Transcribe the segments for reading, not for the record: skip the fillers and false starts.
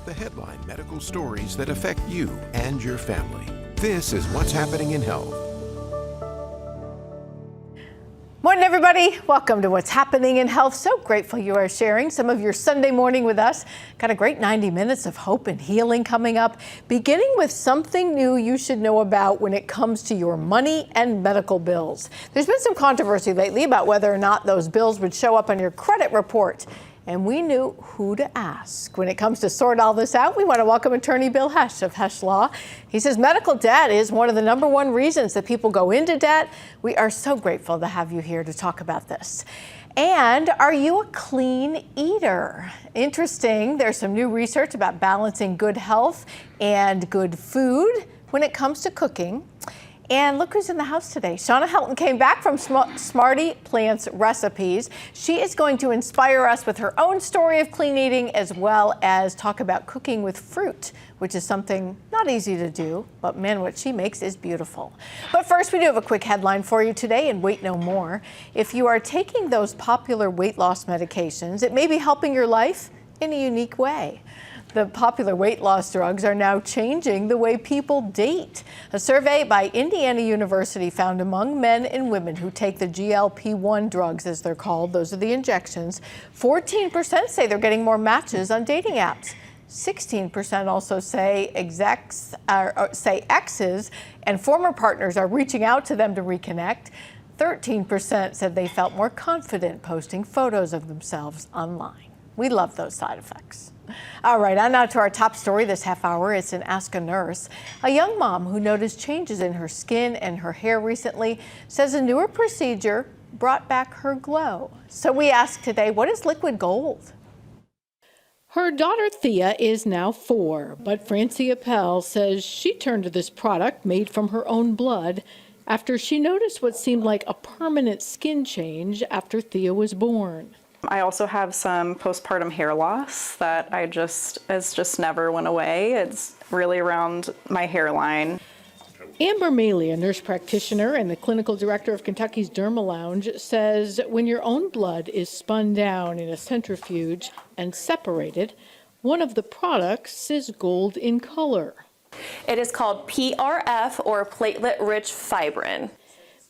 The headline medical stories that affect you and your family. This is What's Happening in Health. Morning, everybody. Welcome to What's Happening in Health. So grateful you are sharing some of your Sunday morning with us. Got a great 90 minutes of hope and healing coming up, beginning with something new you should know about when it comes to your money and medical bills. There's been some controversy lately about whether or not those bills would show up on your credit report. And we knew who to ask. When it comes to sort all this out, we want to welcome attorney Bill Hesh of Hesh Law. He says medical debt is one of the #1 reasons that people go into debt. We are so grateful to have you here to talk about this. And are you a clean eater? Interesting, there's some new research about balancing good health and good food when it comes to cooking. And look who's in the house today. Shauna Helton came back from Smarty Plants Recipes. She is going to inspire us with her own story of clean eating, as well as talk about cooking with fruit, which is something not easy to do, but man, what she makes is beautiful. But first, we do have a quick headline for you today, and wait no more. If you are taking those popular weight loss medications, it may be helping your life in a unique way. The popular weight loss drugs are now changing the way people date. A survey by Indiana University found among men and women who take the GLP-1 drugs, as they're called, those are the injections, 14% say they're getting more matches on dating apps. 16% also say exes and former partners are reaching out to them to reconnect. 13% said they felt more confident posting photos of themselves online. We love those side effects. All right, on now to our top story this half hour. It's an Ask a Nurse. A young mom who noticed changes in her skin and her hair recently says a newer procedure brought back her glow. So we ask today, what is liquid gold? Her daughter Thea is now 4, but Francie Appel says she turned to this product made from her own blood after she noticed what seemed like a permanent skin change after Thea was born. I also have some postpartum hair loss that just never went away. It's really around my hairline. Amber Maley, a nurse practitioner and the clinical director of Kentucky's Derma Lounge, says when your own blood is spun down in a centrifuge and separated, one of the products is gold in color. It is called PRF, or platelet-rich fibrin.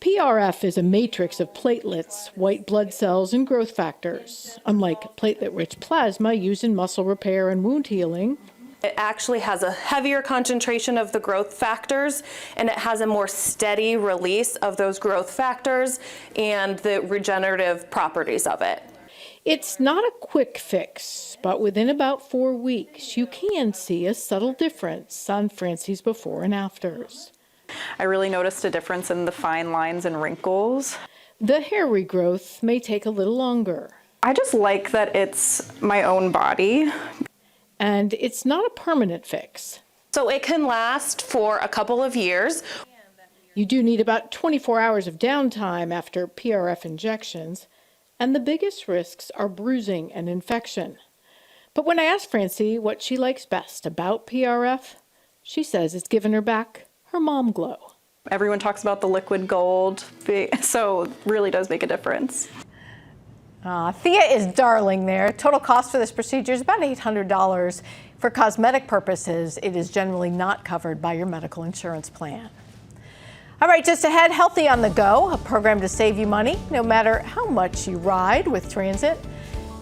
PRF is a matrix of platelets, white blood cells, and growth factors. Unlike platelet-rich plasma used in muscle repair and wound healing, it actually has a heavier concentration of the growth factors, and it has a more steady release of those growth factors and the regenerative properties of it. It's not a quick fix, but within about 4 weeks, you can see a subtle difference on Francie's before and afters. I really noticed a difference in the fine lines and wrinkles. The hair regrowth may take a little longer. I just like that it's my own body. And it's not a permanent fix. So it can last for a couple of years. You do need about 24 hours of downtime after PRF injections, and the biggest risks are bruising and infection. But when I asked Francie what she likes best about PRF, she says it's given her back her mom glow. Everyone talks about the liquid gold, so it really does make a difference. Thea is darling there. Total cost for this procedure is about $800. For cosmetic purposes, it is generally not covered by your medical insurance plan. All right, just ahead, Healthy on the Go, a program to save you money no matter how much you ride with transit.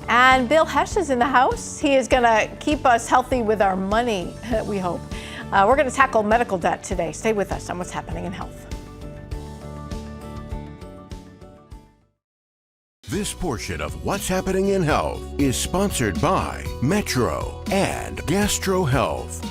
And Bill Hesh is in the house. He is going to keep us healthy with our money, we hope. We're going to tackle medical debt today. Stay with us on What's Happening in Health. This portion of What's Happening in Health is sponsored by Metro and Gastro Health.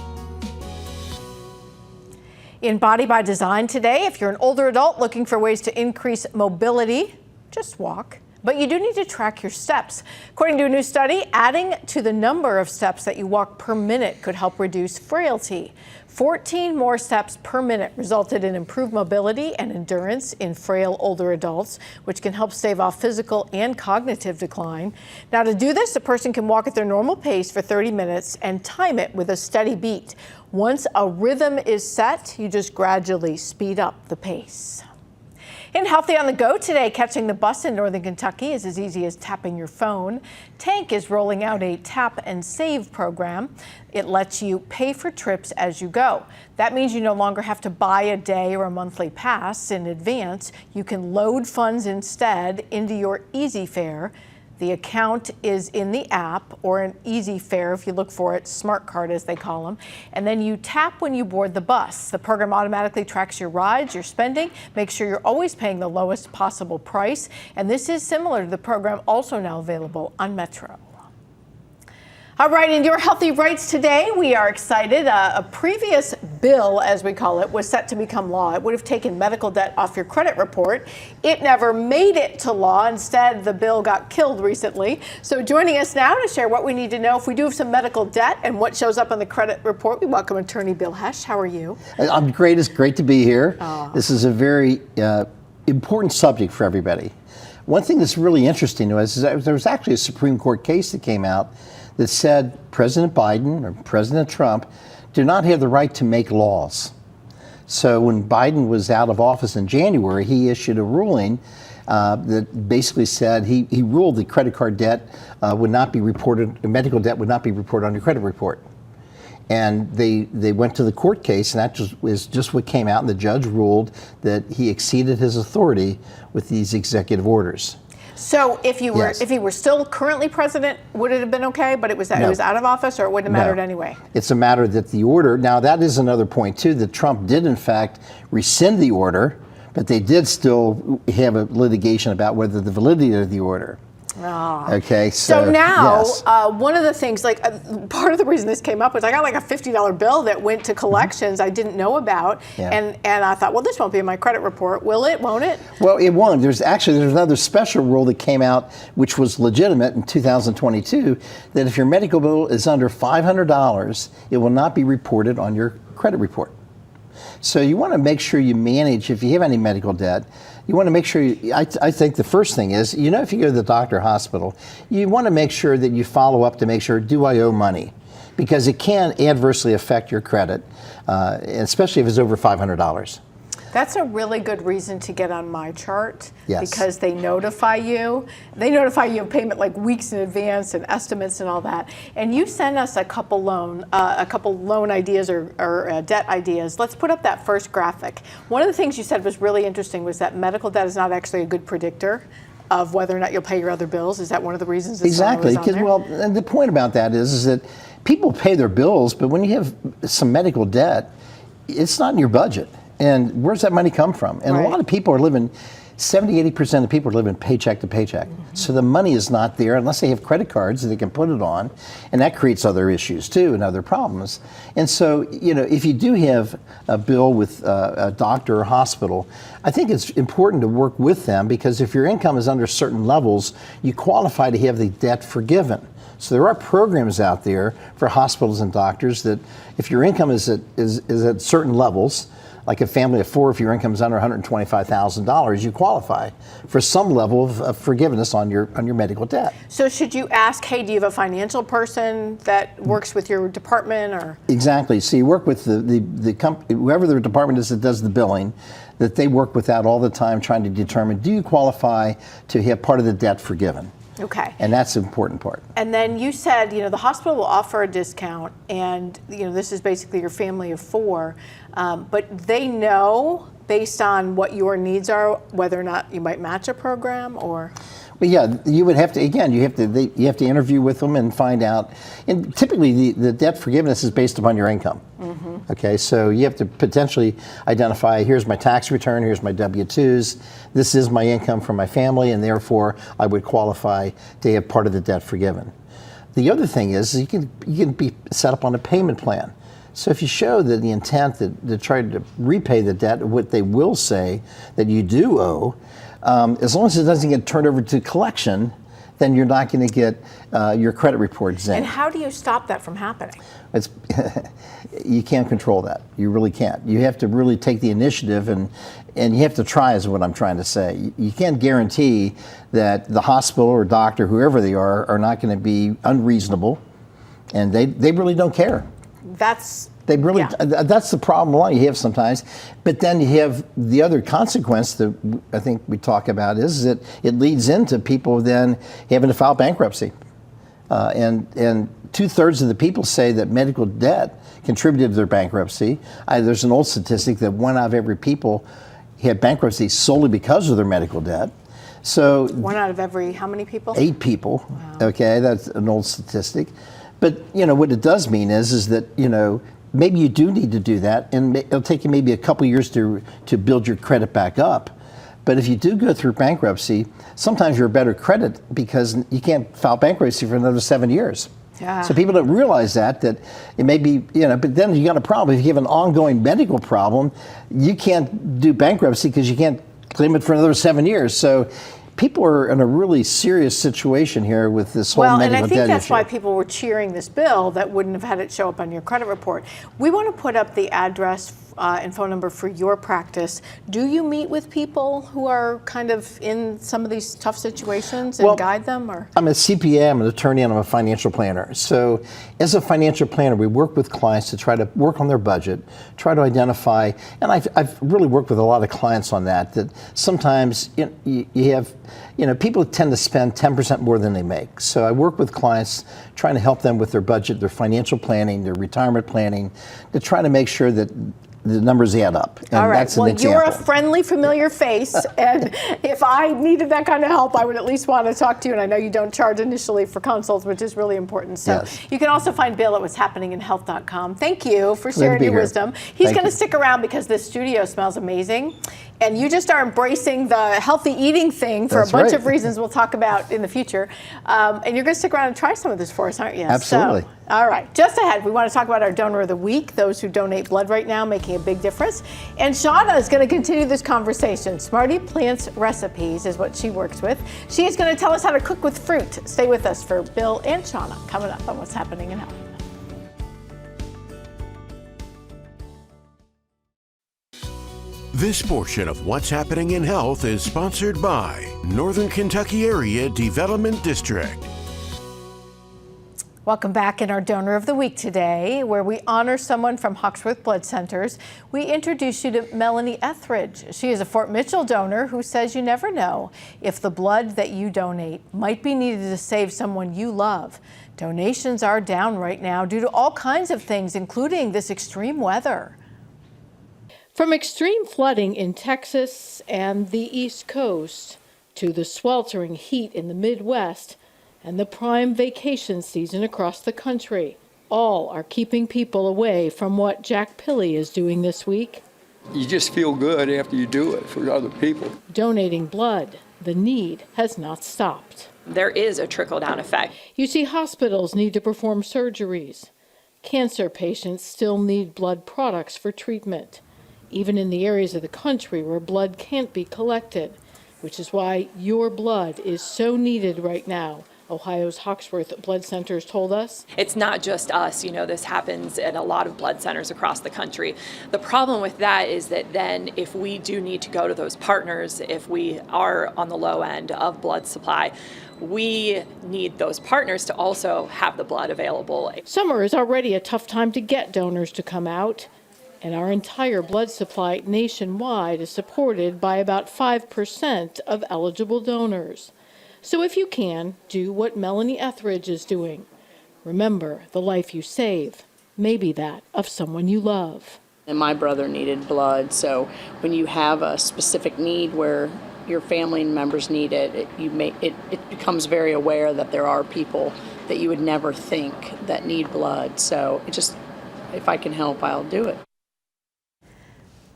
In Body by Design today, if you're an older adult looking for ways to increase mobility, just walk. But you do need to track your steps. According to a new study, adding to the number of steps that you walk per minute could help reduce frailty. 14 more steps per minute resulted in improved mobility and endurance in frail older adults, which can help stave off physical and cognitive decline. Now, to do this, a person can walk at their normal pace for 30 minutes and time it with a steady beat. Once a rhythm is set, you just gradually speed up the pace. In Healthy on the Go today, catching the bus in Northern Kentucky is as easy as tapping your phone. Tank is rolling out a tap and save program. It lets you pay for trips as you go. That means you no longer have to buy a day or a monthly pass in advance. You can load funds instead into your Easy Fare. The account is in the app, or an Easy Fare if you look for it, smart card as they call them, and then you tap when you board the bus. The program automatically tracks your rides, your spending, makes sure you're always paying the lowest possible price, and this is similar to the program also now available on Metro. All right, in your Healthy Rights today, we are excited. A previous bill, as we call it, was set to become law. It would have taken medical debt off your credit report. It never made it to law. Instead, the bill got killed recently. So joining us now to share what we need to know if we do have some medical debt and what shows up on the credit report, we welcome attorney Bill Hesch. How are you? I'm great. It's great to be here. This is a very important subject for everybody. One thing that's really interesting to us is that there was actually a Supreme Court case that came out that said President Biden or President Trump do not have the right to make laws. So when Biden was out of office in January, he issued a ruling that basically said he ruled that credit card debt would not be reported, medical debt would not be reported on your credit report. And they went to the court case, and that was just what came out, and the judge ruled that he exceeded his authority with these executive orders. So if you were, Yes. if he were still currently president, would it have been okay? But it was out of office, or it wouldn't have mattered anyway? It's a matter that the order, now that is another point too, that Trump did in fact rescind the order, but they did still have a litigation about whether the validity of the order. Okay, so now, yes. one of the things, part of the reason this came up was I got like a $50 bill that went to collections I didn't know about, and I thought, well, this won't be in my credit report, will it? Won't it? Well, it won't. There's another special rule that came out, which was legitimate in 2022, that if your medical bill is under $500, it will not be reported on your credit report. So you want to make sure you manage, if you have any medical debt, you want to make sure, I think the first thing is, if you go to the doctor or hospital, you want to make sure that you follow up to make sure, do I owe money? Because it can adversely affect your credit, especially if it's over $500. That's a really good reason to get on my chart, because they notify you. They notify you of payment like weeks in advance and estimates and all that. And you send us a couple loan ideas or debt ideas. Let's put up that first graphic. One of the things you said was really interesting was that medical debt is not actually a good predictor of whether or not you'll pay your other bills. Is that one of the reasons? Exactly, because and the point about that is that people pay their bills, but when you have some medical debt, it's not in your budget. And where's that money come from? And a lot of people are living, 70-80% of people are living paycheck to paycheck. So the money is not there unless they have credit cards that they can put it on, and that creates other issues too and other problems. And so, if you do have a bill with a doctor or hospital, I think it's important to work with them, because if your income is under certain levels, you qualify to have the debt forgiven. So there are programs out there for hospitals and doctors that if your income is at certain levels, like a family of four, if your income is under $125,000, you qualify for some level of forgiveness on your medical debt. So should you ask, hey, do you have a financial person that works with your department, or? Exactly. So you work with the company, whoever the department is that does the billing, that they work with that all the time, trying to determine, do you qualify to have part of the debt forgiven? Okay. And that's the important part. And then you said, the hospital will offer a discount, and this is basically your family of four, but they know based on what your needs are whether or not you might match a program, or? Well, yeah, you would have to, again, you have to interview with them and find out. And typically the debt forgiveness is based upon your income. Okay, so you have to potentially identify, here's my tax return, here's my W-2s, this is my income from my family, and therefore I would qualify to have part of the debt forgiven. The other thing is you can be set up on a payment plan. So if you show that the intent to try to repay the debt, what they will say that you do owe, as long as it doesn't get turned over to collection, then you're not going to get your credit report zinged. And how do you stop that from happening? You can't control that. You really can't. You have to really take the initiative, and you have to try, is what I'm trying to say. You can't guarantee that the hospital or doctor, whoever they are not going to be unreasonable, and they really don't care. That's They really, Yeah. that's the problem you have sometimes. But then you have the other consequence that I think we talk about is that it leads into people then having to file bankruptcy. And 2/3 of the people say that medical debt contributed to their bankruptcy. There's an old statistic that 1 out of every people had bankruptcy solely because of their medical debt. So 1 out of every how many people? 8 people. Wow. Okay, that's an old statistic. But what it does mean is that maybe you do need to do that, and it'll take you maybe a couple years to build your credit back up. But if you do go through bankruptcy, sometimes you're a better credit because you can't file bankruptcy for another 7 years. Yeah. So people don't realize that it may be, but then you got a problem. If you have an ongoing medical problem, you can't do bankruptcy because you can't claim it for another 7 years. So people are in a really serious situation here with this whole medical debt issue. Well, and I think that's why people were cheering this bill that wouldn't have had it show up on your credit report. We want to put up the address and phone number for your practice. Do you meet with people who are kind of in some of these tough situations and guide them? Or I'm a CPA, I'm an attorney, and I'm a financial planner. So as a financial planner, we work with clients to try to work on their budget, try to identify, and I've really worked with a lot of clients on that sometimes you have, people tend to spend 10% more than they make. So I work with clients trying to help them with their budget, their financial planning, their retirement planning, to try to make sure that the numbers add up. And all right. That's an well, example. You're a friendly, familiar face, and if I needed that kind of help, I would at least want to talk to you. And I know you don't charge initially for consults, which is really important. So Yes. you can also find Bill at whatshappeninginhealth.com. Thank you for sharing your wisdom. He's going to stick around because this studio smells amazing, and you just are embracing the healthy eating thing for That's a bunch right. of reasons we'll talk about in the future. And you're going to stick around and try some of this for us, aren't you? Absolutely. So, all right. Just ahead, we want to talk about our donor of the week, those who donate blood right now, making a big difference. And Shauna is going to continue this conversation. Smarty Plants Recipes is what she works with. She is going to tell us how to cook with fruit. Stay with us for Bill and Shauna coming up on What's Happening in Health. This portion of What's Happening in Health is sponsored by Northern Kentucky Area Development District. Welcome back in our Donor of the Week today, where we honor someone from Hawksworth Blood Centers. We introduce you to Melanie Etheridge. She is a Fort Mitchell donor who says you never know if the blood that you donate might be needed to save someone you love. Donations are down right now due to all kinds of things, including this extreme weather. From extreme flooding in Texas and the East Coast to the sweltering heat in the Midwest and the prime vacation season across the country, all are keeping people away from what Jack Pilley is doing this week. You just feel good after you do it for other people. Donating blood, the need has not stopped. There is a trickle-down effect. You see, hospitals need to perform surgeries. Cancer patients still need blood products for treatment, even in the areas of the country where blood can't be collected, which is why your blood is so needed right now, Ohio's Hawksworth Blood Centers told us. It's not just us, this happens at a lot of blood centers across the country. The problem with that is that then if we do need to go to those partners, if we are on the low end of blood supply, we need those partners to also have the blood available. Summer is already a tough time to get donors to come out, and our entire blood supply nationwide is supported by about 5% of eligible donors. So if you can, do what Melanie Etheridge is doing. Remember, the life you save may be that of someone you love. And my brother needed blood, so when you have a specific need where your family members need it, it becomes very aware that there are people that you would never think that need blood. So if I can help, I'll do it.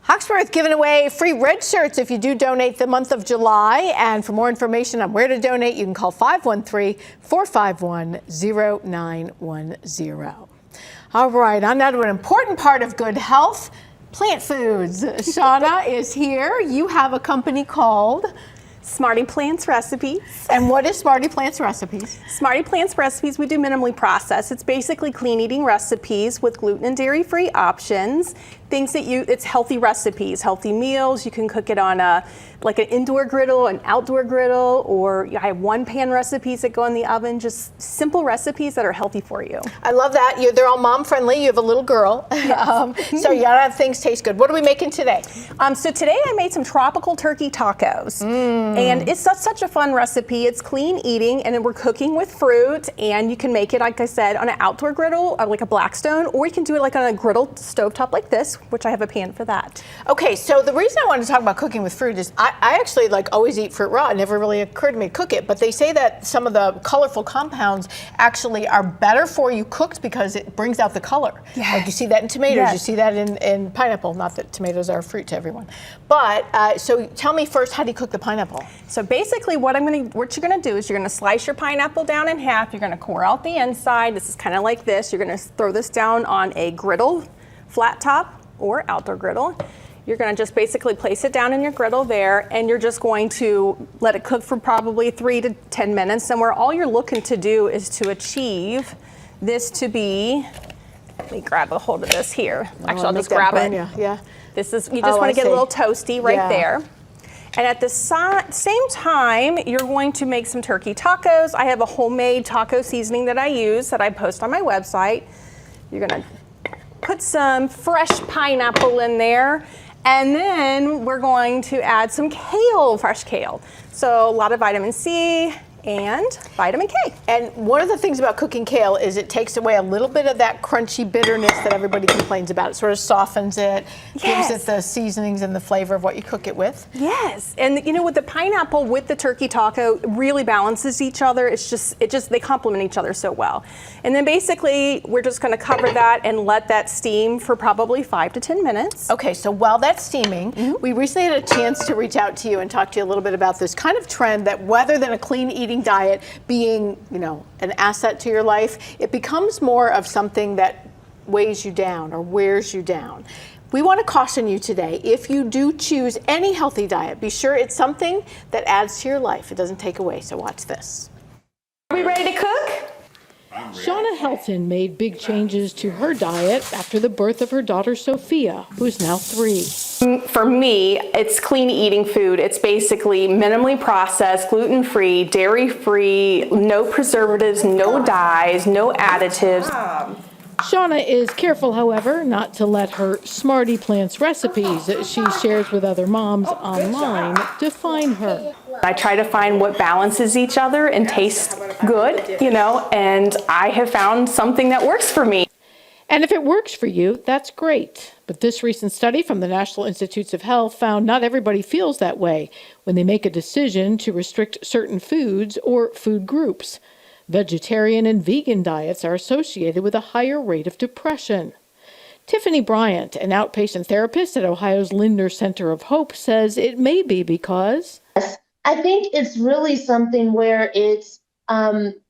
Hawksworth giving away free red shirts if you do donate the month of July. And for more information on where to donate, you can call 513-451-0910. All right, on now to an important part of good health, plant foods. Shauna is here. You have a company called Smarty Plants Recipes. And what is Smarty Plants Recipes? Smarty Plants Recipes, we do minimally processed. It's basically clean eating recipes with gluten and dairy-free options. Things that it's healthy recipes, healthy meals. You can cook it on like an indoor griddle, an outdoor griddle, or I have one-pan recipes that go in the oven. Just simple recipes that are healthy for you. I love that. They're all mom-friendly. You have a little girl. Yes. So you gotta have things taste good. What are we making today? So today I made some tropical turkey tacos. And it's such a fun recipe. It's clean eating, and then we're cooking with fruit, and you can make it, like I said, on an outdoor griddle, like a Blackstone, or you can do it like on a griddle stovetop like this, which I have a pan for that. Okay, so the reason I wanted to talk about cooking with fruit is I actually always eat fruit raw. It never really occurred to me to cook it, but they say that some of the colorful compounds actually are better for you cooked because it brings out the color. Yes. Like you see that in tomatoes, Yes. you see that in pineapple. Not that tomatoes are a fruit to everyone. But, so tell me first, how do you cook the pineapple? So basically what you're gonna do is you're gonna slice your pineapple down in half. You're gonna core out the inside. This is kind of like this. You're gonna throw this down on a griddle, flat top or outdoor griddle. You're gonna just basically place it down in your griddle there, and you're just going to let it cook for probably 3 to 10 minutes. And where all you're looking to do is to achieve this to be, let me grab a hold of this here. Actually, I'll just grab it. Yeah. This is, you just wanna get a little toasty right there. And at the same time, you're going to make some turkey tacos. I have a homemade taco seasoning that I use that I post on my website. You're gonna put some fresh pineapple in there, and then we're going to add some kale, fresh kale. So a lot of vitamin C and vitamin K. And one of the things about cooking kale is it takes away a little bit of that crunchy bitterness that everybody complains about. It sort of softens it, gives it the seasonings and the flavor of what you cook it with. Yes, and with the pineapple with the turkey taco, it really balances each other. They complement each other so well. And then basically, we're just gonna cover that and let that steam for probably 5 to 10 minutes. Okay, so while that's steaming, we recently had a chance to reach out to you and talk to you a little bit about this kind of trend that rather than a clean eating diet being, an asset to your life, it becomes more of something that weighs you down or wears you down. We want to caution you today, if you do choose any healthy diet, be sure it's something that adds to your life. It doesn't take away, so watch this. Are we ready to cook? Shauna Helton made big changes to her diet after the birth of her daughter Sophia, who's now 3. For me, it's clean eating food. It's basically minimally processed, gluten-free, dairy-free, no preservatives, no dyes, no additives. Shauna is careful, however, not to let her Smarty Plants recipes that she shares with other moms online define her. I try to find what balances each other and tastes good, and I have found something that works for me. And if it works for you, that's great. But this recent study from the National Institutes of Health found not everybody feels that way when they make a decision to restrict certain foods or food groups. Vegetarian and vegan diets are associated with a higher rate of depression. Tiffany Bryant, an outpatient therapist at Ohio's Lindner Center of Hope, says it may be because I think it's really something where it's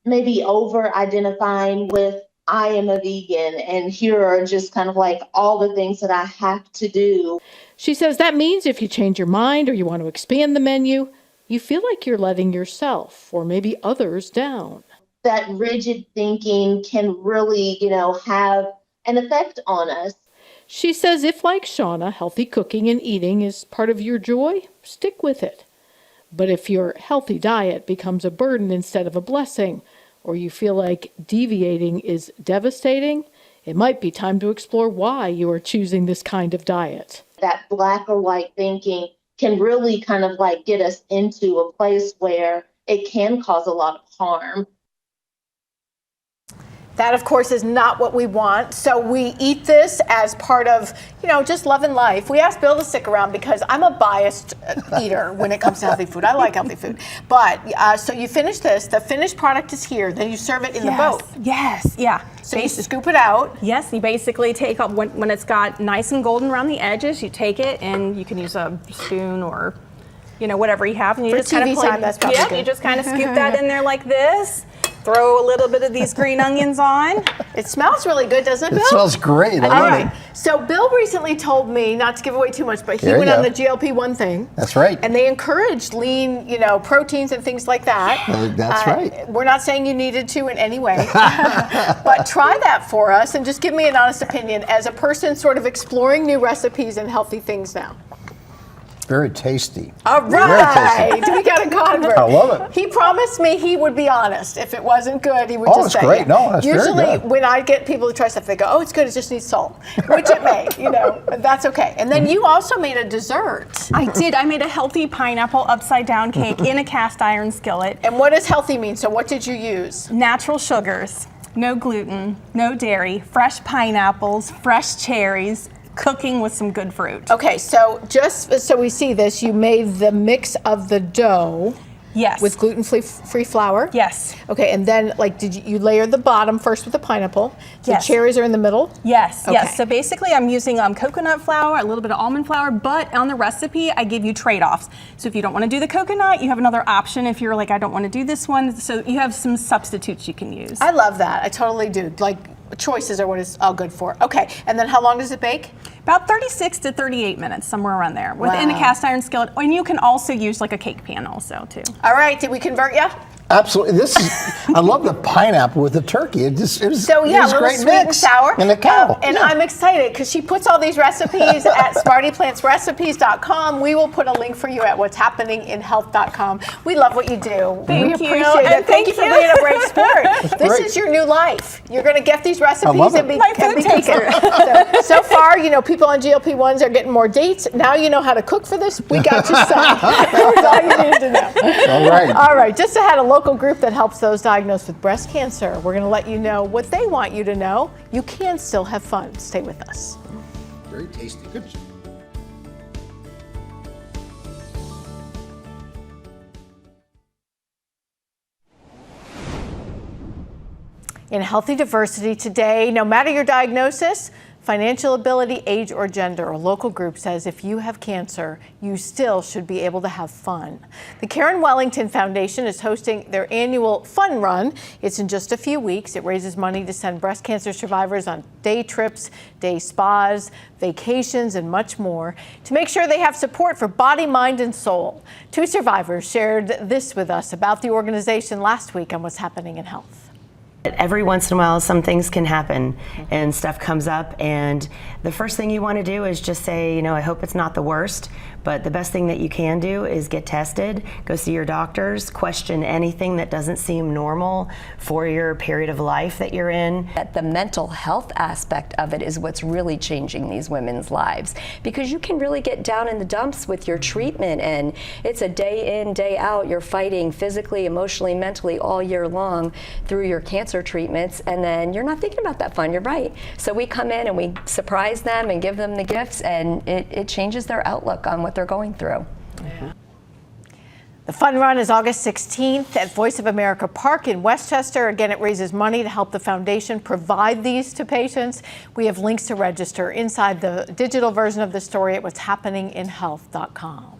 maybe over-identifying with I am a vegan and here are just kind of like all the things that I have to do. She says that means if you change your mind or you want to expand the menu, you feel like you're letting yourself or maybe others down. That rigid thinking can really, have an effect on us. She says if, like Shauna, healthy cooking and eating is part of your joy, stick with it. But if your healthy diet becomes a burden instead of a blessing, or you feel like deviating is devastating, it might be time to explore why you are choosing this kind of diet. That black or white thinking can really kind of like get us into a place where it can cause a lot of harm. That, of course, is not what we want. So we eat this as part of, just loving life. We asked Bill to stick around because I'm a biased eater when it comes to healthy food. I like healthy food. But so you finish this. The finished product is here. Then you serve it in the boat. Yes, yeah. So you scoop it out. Yes, you basically take up when it's got nice and golden around the edges. You take it and you can use a spoon or whatever you have, and you For just kind TV of time, that's probably good. You just kind of scoop that in there like this. Throw a little bit of these green onions on. It smells really good, doesn't it, Bill? It smells great. I love it. So Bill recently told me, not to give away too much, but he There you went on go. the GLP-1 thing. That's right. And they encouraged lean, proteins and things like that. That's right. We're not saying you needed to in any way, but try that for us and just give me an honest opinion as a person sort of exploring new recipes and healthy things now. Very tasty. All right, we got a convert. I love it. He promised me he would be honest. If it wasn't good, he would just it's say great. it. No, that's very Usually good. when I get people to try stuff, they go, oh, it's good, it just needs salt, which it may, but that's okay. And then you also made a dessert. I did. I made a healthy pineapple upside down cake in a cast iron skillet. And what does healthy mean? So what did you use? Natural sugars, no gluten, no dairy, fresh pineapples, fresh cherries, cooking with some good fruit. Okay, so just so we see this, you made the mix of the dough. Yes. With gluten-free flour? Yes. Okay, and then did you layer the bottom first with the pineapple? Yes. The cherries are in the middle? Yes, Okay. yes. So basically I'm using coconut flour, a little bit of almond flour, but on the recipe I give you trade-offs. So if you don't want to do the coconut, you have another option if you're like, I don't want to do this one. So you have some substitutes you can use. I love that. I totally do. Choices are what it's all good for. Okay, and then how long does it bake? About 36 to 38 minutes, somewhere around there, within a cast iron skillet. And you can also use a cake pan also too. All right, did we convert you? Absolutely. I love the pineapple with the turkey. It was a little great sweet mix. and sour. And the cow. And I'm excited because she puts all these recipes at smartyplantsrecipes.com. We will put a link for you at whatshappeninginhealth.com. We love what you do. Thank we you. appreciate it. And Thank you for being a brave sport. This great. is your new life. You're going to get these recipes love it. and be My food taster. So far, people on GLP-1s are getting more dates. Now you know how to cook for this. We got you set. That's all you need to know. All right. All right. Just ahead, a local group that helps those diagnosed with breast cancer. We're going to let you know what they want you to know. You can still have fun. Stay with us. Very tasty. Good. In Healthy Diversity today, no matter your diagnosis, financial ability, age, or gender, a local group says if you have cancer, you still should be able to have fun. The Karen Wellington Foundation is hosting their annual Fun Run. It's in just a few weeks. It raises money to send breast cancer survivors on day trips, day spas, vacations, and much more to make sure they have support for body, mind, and soul. Two survivors shared this with us about the organization last week on What's Happening in Health. Every once in a while, some things can happen and stuff comes up, and the first thing you want to do is just say, I hope it's not the worst, but the best thing that you can do is get tested, go see your doctors, question anything that doesn't seem normal for your period of life that you're in. The mental health aspect of it is what's really changing these women's lives, because you can really get down in the dumps with your treatment, and it's a day in, day out. You're fighting physically, emotionally, mentally all year long through your cancer treatments, and then you're not thinking about that fun. You're right. So we come in and we surprise them and give them the gifts, and it changes their outlook on what they're going through. Yeah. The Fun Run is August 16th at Voice of America Park in Westchester. Again, it raises money to help the foundation provide these to patients. We have links to register inside the digital version of the story at whatshappeninginhealth.com.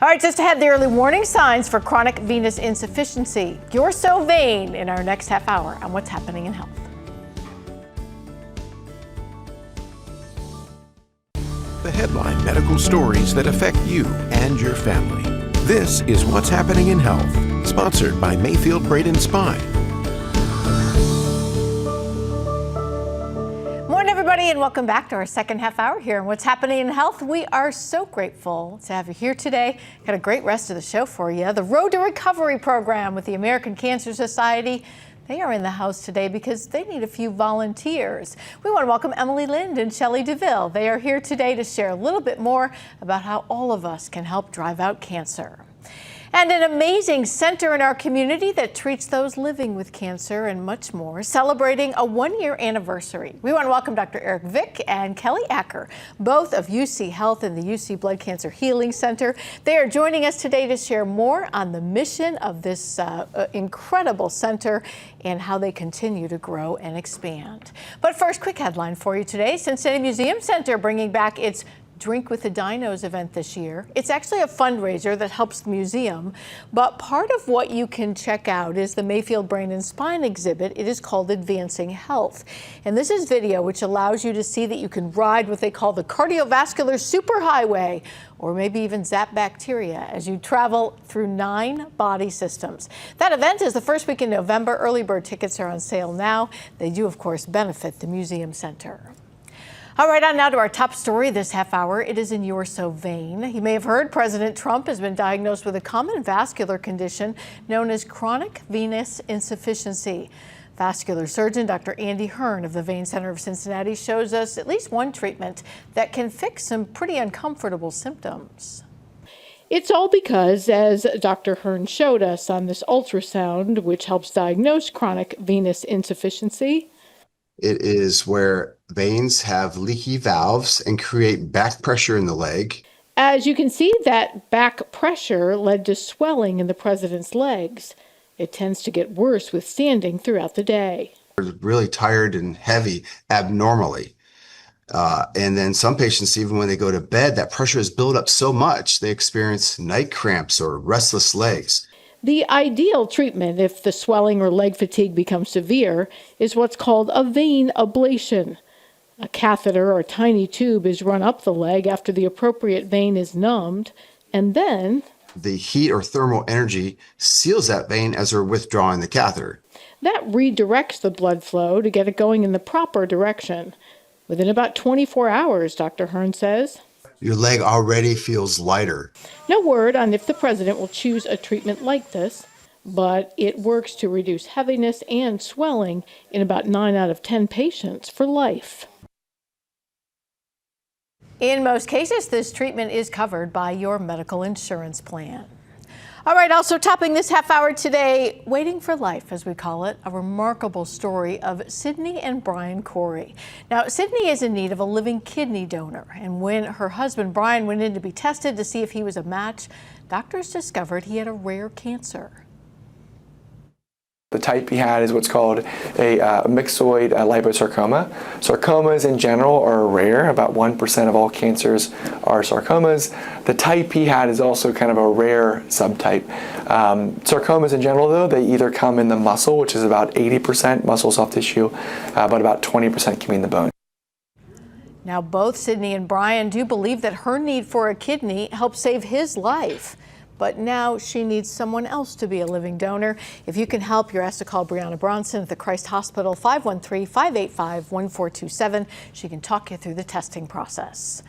All right, just ahead, the early warning signs for chronic venous insufficiency. You're so vain in our next half hour on What's Happening in Health. The headline medical stories that affect you and your family. This is What's Happening in Health, sponsored by Mayfield Braden Spine. Morning, everybody, and welcome back to our second half hour here on What's Happening in Health. We are so grateful to have you here today. Got a great rest of the show for you. The Road to Recovery program with the American Cancer Society. They are in the house today because they need a few volunteers. We want to welcome Emily Lind and Shelley DeVille. They are here today to share a little bit more about how all of us can help drive out cancer. And an amazing center in our community that treats those living with cancer and much more, celebrating a one-year anniversary. We want to welcome Dr. Eric Vick and Kelly Acker, both of UC Health and the UC Blood Cancer Healing Center. They are joining us today to share more on the mission of this incredible center and how they continue to grow and expand. But first, quick headline for you today. Cincinnati Museum Center bringing back its Drink with the Dinos event this year. It's actually a fundraiser that helps the museum, but part of what you can check out is the Mayfield Brain and Spine exhibit. It is called Advancing Health. And this is video which allows you to see that you can ride what they call the cardiovascular superhighway, or maybe even zap bacteria as you travel through 9 body systems. That event is the first week in November. Early bird tickets are on sale now. They do, of course, benefit the museum center. All right, on now to our top story this half hour. It is in your so vein. You may have heard President Trump has been diagnosed with a common vascular condition known as chronic venous insufficiency. Vascular surgeon Dr. Andy Hearn of the Vein Center of Cincinnati shows us at least one treatment that can fix some pretty uncomfortable symptoms. It's all because, as Dr. Hearn showed us on this ultrasound, which helps diagnose chronic venous insufficiency, it is where veins have leaky valves and create back pressure in the leg. As you can see, that back pressure led to swelling in the president's legs. It tends to get worse with standing throughout the day. They're really tired and heavy abnormally. And then some patients, even when they go to bed, that pressure is built up so much, they experience night cramps or restless legs. The ideal treatment, if the swelling or leg fatigue becomes severe, is what's called a vein ablation. A catheter or tiny tube is run up the leg after the appropriate vein is numbed, and then the heat or thermal energy seals that vein as we're withdrawing the catheter. That redirects the blood flow to get it going in the proper direction. Within about 24 hours, Dr. Hearn says. Your leg already feels lighter. No word on if the president will choose a treatment like this, but it works to reduce heaviness and swelling in about 9 out of 10 patients for life. In most cases, this treatment is covered by your medical insurance plan. All right, also topping this half hour today, Waiting for Life, as we call it, a remarkable story of Sydney and Brian Corey. Now, Sydney is in need of a living kidney donor, and when her husband Brian went in to be tested to see if he was a match, doctors discovered he had a rare cancer. The type he had is what's called a myxoid liposarcoma. Sarcomas in general are rare. About 1% of all cancers are sarcomas. The type he had is also kind of a rare subtype. Sarcomas in general, though, they either come in the muscle, which is about 80% muscle soft tissue, but about 20% can be in the bone. Now, both Sydney and Brian do believe that her need for a kidney helped save his life. But now she needs someone else to be a living donor. If you can help, you're asked to call Brianna Bronson at the Christ Hospital, 513-585-1427. She can talk you through the testing process.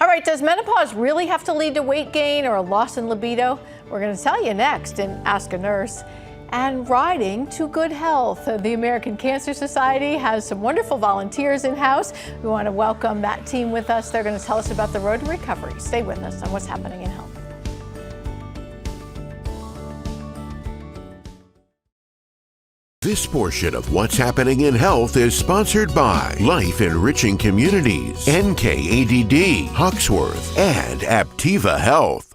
All right, does menopause really have to lead to weight gain or a loss in libido? We're going to tell you next in Ask a Nurse. And riding to good health. The American Cancer Society has some wonderful volunteers in-house. We want to welcome that team with us. They're going to tell us about the road to recovery. Stay with us on What's Happening in Health. This portion of What's Happening in Health is sponsored by Life Enriching Communities, NKADD, Hawksworth, and Aptiva Health.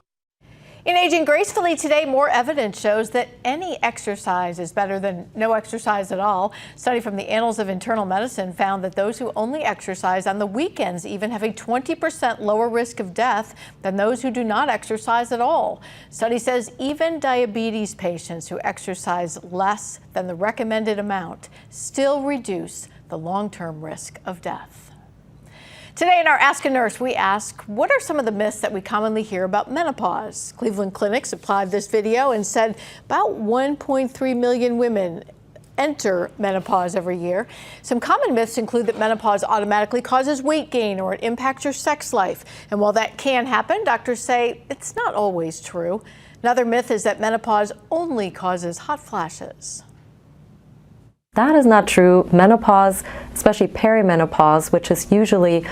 In Aging Gracefully today, more evidence shows that any exercise is better than no exercise at all. A study from the Annals of Internal Medicine found that those who only exercise on the weekends even have a 20% lower risk of death than those who do not exercise at all. Study says even diabetes patients who exercise less than the recommended amount still reduce the long-term risk of death. Today in our Ask a Nurse, we ask, what are some of the myths that we commonly hear about menopause? Cleveland Clinic supplied this video and said about 1.3 million women enter menopause every year. Some common myths include that menopause automatically causes weight gain or it impacts your sex life. And while that can happen, doctors say it's not always true. Another myth is that menopause only causes hot flashes. That is not true. Menopause, especially perimenopause, which is usually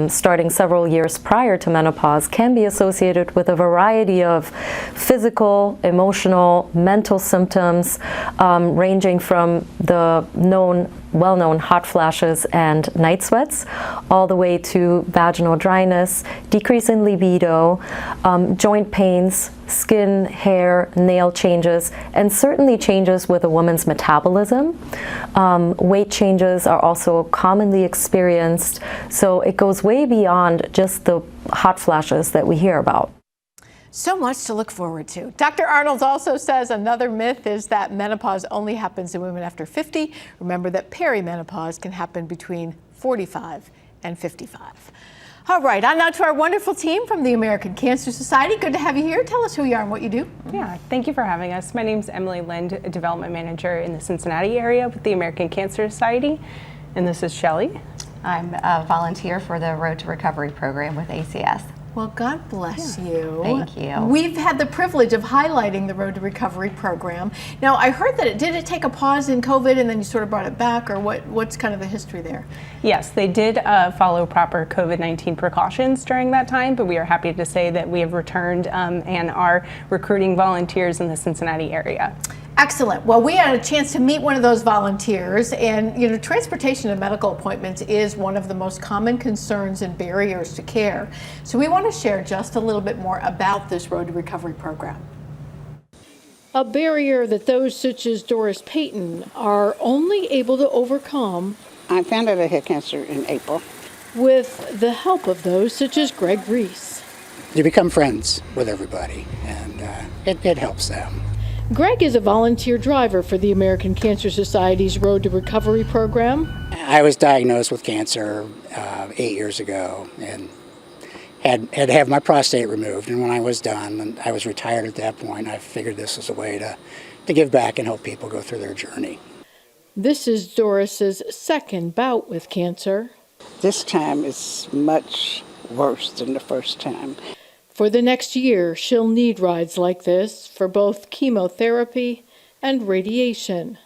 starting several years prior to menopause, can be associated with a variety of physical, emotional, mental symptoms, ranging from the known well-known hot flashes and night sweats, all the way to vaginal dryness, decrease in libido, joint pains, skin, hair, nail changes, and certainly changes with a woman's metabolism. Weight changes are also commonly experienced, so it goes way beyond just the hot flashes that we hear about. So much to look forward to. Dr. Arnold also says another myth is that menopause only happens in women after 50. Remember that perimenopause can happen between 45 and 55. All right, on now to our wonderful team from the American Cancer Society. Good to have you here. Tell us who you are and what you do. Yeah, thank you for having us. My name is Emily Lind, Development Manager in the Cincinnati area with the American Cancer Society. And this is Shelley. I'm a volunteer for the Road to Recovery program with ACS. Well, God bless you. Thank you. We've had the privilege of highlighting the Road to Recovery program. Now, I heard that did it take a pause in COVID and then you sort of brought it back, or what's kind of the history there? Yes, they did follow proper COVID-19 precautions during that time, but we are happy to say that we have returned and are recruiting volunteers in the Cincinnati area. Excellent. Well, we had a chance to meet one of those volunteers, and transportation to medical appointments is one of the most common concerns and barriers to care. So we want to share just a little bit more about this Road to Recovery program. A barrier that those such as Doris Payton are only able to overcome. I found out I had cancer in April. With the help of those such as Greg Reese. You become friends with everybody, and it helps them. Greg is a volunteer driver for the American Cancer Society's Road to Recovery program. I was diagnosed with cancer 8 years ago and had to have my prostate removed. And when I was done, and I was retired at that point, I figured this was a way to give back and help people go through their journey. This is Doris's second bout with cancer. This time is much worse than the first time. For the next year, she'll need rides like this for both chemotherapy and radiation.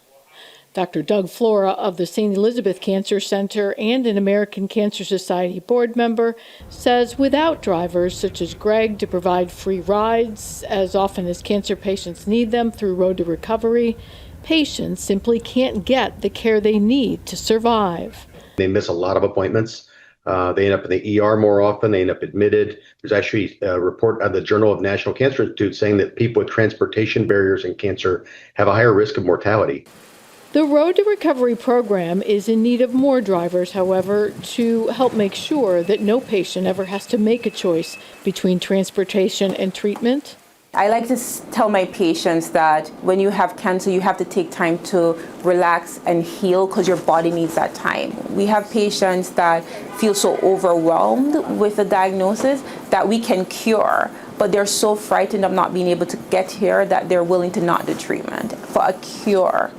Dr. Doug Flora of the St. Elizabeth Cancer Center and an American Cancer Society board member says without drivers such as Greg to provide free rides as often as cancer patients need them through Road to Recovery, patients simply can't get the care they need to survive. They miss a lot of appointments. They end up in the ER more often. They end up admitted. There's actually a report of the Journal of National Cancer Institute saying that people with transportation barriers and cancer have a higher risk of mortality. The Road to Recovery program is in need of more drivers, however, to help make sure that no patient ever has to make a choice between transportation and treatment. I like to tell my patients that when you have cancer, you have to take time to relax and heal because your body needs that time. We have patients that feel so overwhelmed with the diagnosis that we can cure, but they're so frightened of not being able to get here that they're willing to not do treatment for a cure.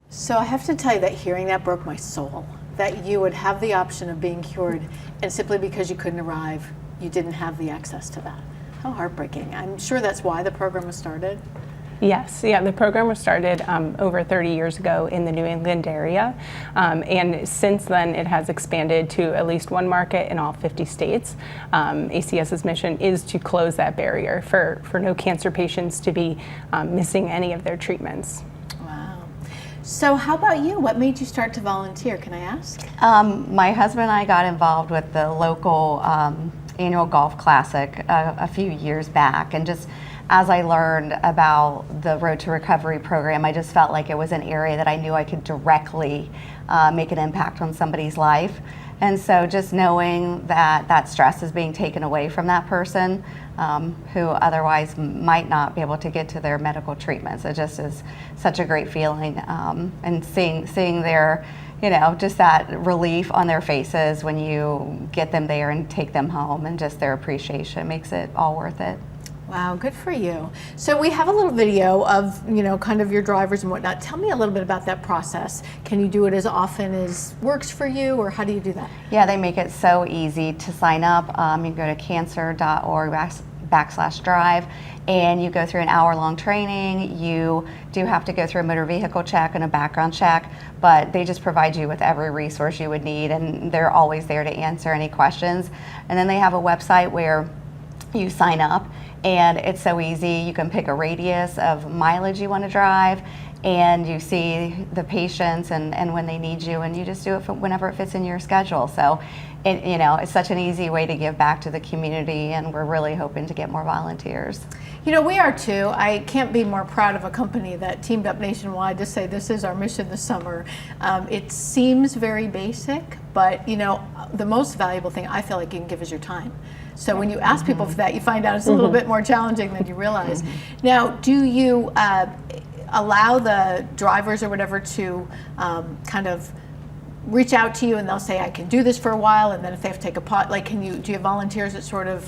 So I have to tell you that hearing that broke my soul, that you would have the option of being cured, and simply because you couldn't arrive, you didn't have the access to that. How heartbreaking. I'm sure that's why the program was started. Yes, yeah, the program was started over 30 years ago in the New England area, and since then it has expanded to at least one market in all 50 states. ACS's mission is to close that barrier for no cancer patients to be missing any of their treatments. Wow. So how about you? What made you start to volunteer, can I ask? My husband and I got involved with the local annual golf classic a few years back, and just as I learned about the Road to Recovery program, I just felt like it was an area that I knew I could directly make an impact on somebody's life. And so just knowing that that stress is being taken away from that person who otherwise might not be able to get to their medical treatments, it just is such a great feeling. And seeing their just that relief on their faces when you get them there and take them home, and just their appreciation makes it all worth it. Wow, good for you. So we have a little video of, kind of your drivers and whatnot. Tell me a little bit about that process. Can you do it as often as works for you, or how do you do that? Yeah, they make it so easy to sign up. You go to cancer.org/drive, and you go through an hour-long training. You do have to go through a motor vehicle check and a background check, but they just provide you with every resource you would need, and they're always there to answer any questions. And then they have a website where you sign up, and it's so easy. You can pick a radius of mileage you want to drive, and you see the patients and when they need you, and you just do it whenever it fits in your schedule. So, it's such an easy way to give back to the community, and we're really hoping to get more volunteers. We are too. I can't be more proud of a company that teamed up nationwide to say this is our mission this summer. It seems very basic, but the most valuable thing I feel like you can give is your time. So when you ask people for that, you find out it's a little bit more challenging than you realize. Now, do you allow the drivers or whatever to kind of reach out to you and they'll say, I can do this for a while, and then if they have to take a pot, do you have volunteers that sort of,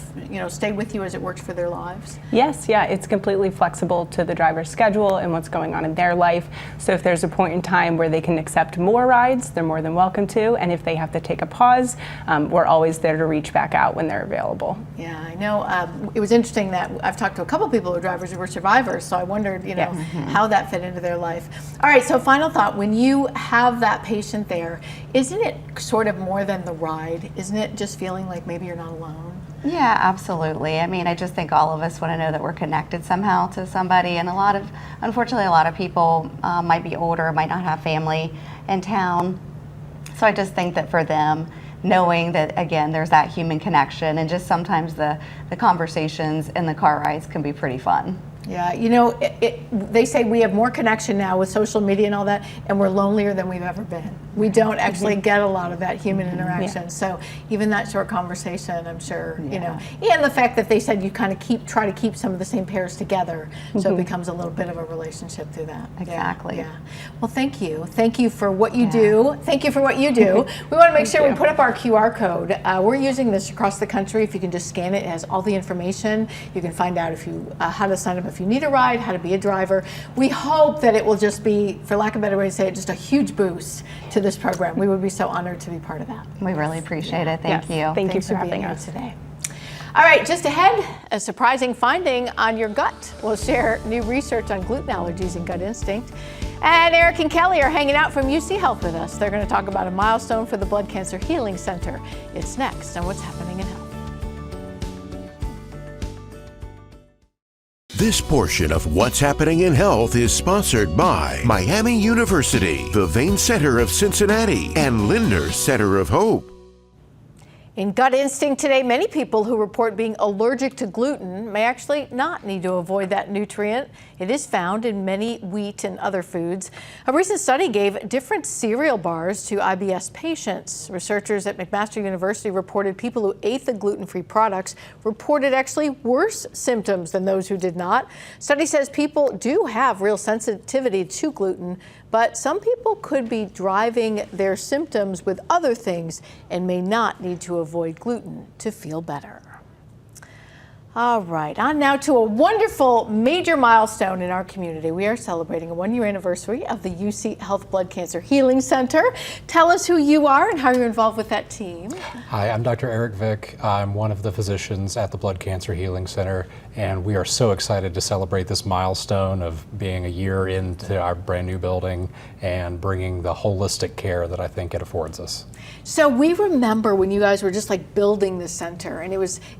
stay with you as it works for their lives? Yes, yeah, it's completely flexible to the driver's schedule and what's going on in their life. So if there's a point in time where they can accept more rides, they're more than welcome to. And if they have to take a pause, we're always there to reach back out when they're available. Yeah, I know. It was interesting that I've talked to a couple people who are drivers who were survivors, so I wondered, how that fit into their life. All right, so final thought, when you have that patient there, isn't it sort of more than the ride? Isn't it just feeling like maybe you're not alone? Yeah, absolutely. I mean, I just think all of us want to know that we're connected somehow to somebody, and unfortunately, a lot of people might be older, might not have family in town. So I just think that for them, knowing that, again, there's that human connection, and just sometimes the conversations and the car rides can be pretty fun. Yeah, they say we have more connection now with social media and all that, and we're lonelier than we've ever been. We don't actually get a lot of that human interaction. Yeah. So even that short conversation, I'm sure, and the fact that they said you kind of try to keep some of the same pairs together, so it becomes a little bit of a relationship through that. Exactly. Yeah. Well, thank you. Thank you for what you do. Thank you for what you do. We want to make sure we put up our QR code. We're using this across the country. If you can just scan it, it has all the information. You can find out how to sign up if you need a ride, how to be a driver. We hope that it will just be, for lack of a better way to say it, just a huge boost to this program. We would be so honored to be part of that. We really appreciate it. Thank you. Thank you for having us today. All right, just ahead, a surprising finding on your gut. We'll share new research on gluten allergies and gut instinct. And Eric and Kelly are hanging out from UC Health with us. They're going to talk about a milestone for the Blood Cancer Healing Center. It's next on What's Happening in Health. This portion of What's Happening in Health is sponsored by Miami University, the Vein Center of Cincinnati, and Lindner Center of Hope. In Gut Instinct today, many people who report being allergic to gluten may actually not need to avoid that nutrient. It is found in many wheat and other foods. A recent study gave different cereal bars to IBS patients. Researchers at McMaster University reported people who ate the gluten-free products reported actually worse symptoms than those who did not. Study says people do have real sensitivity to gluten, but some people could be driving their symptoms with other things and may not need to avoid gluten to feel better. All right, on now to a wonderful major milestone in our community. We are celebrating a 1-year anniversary of the UC Health Blood Cancer Healing Center. Tell us who you are and how you're involved with that team. Hi, I'm Dr. Eric Vick. I'm one of the physicians at the Blood Cancer Healing Center, and we are so excited to celebrate this milestone of being a year into our brand new building and bringing the holistic care that I think it affords us. So we remember when you guys were just like building the center, and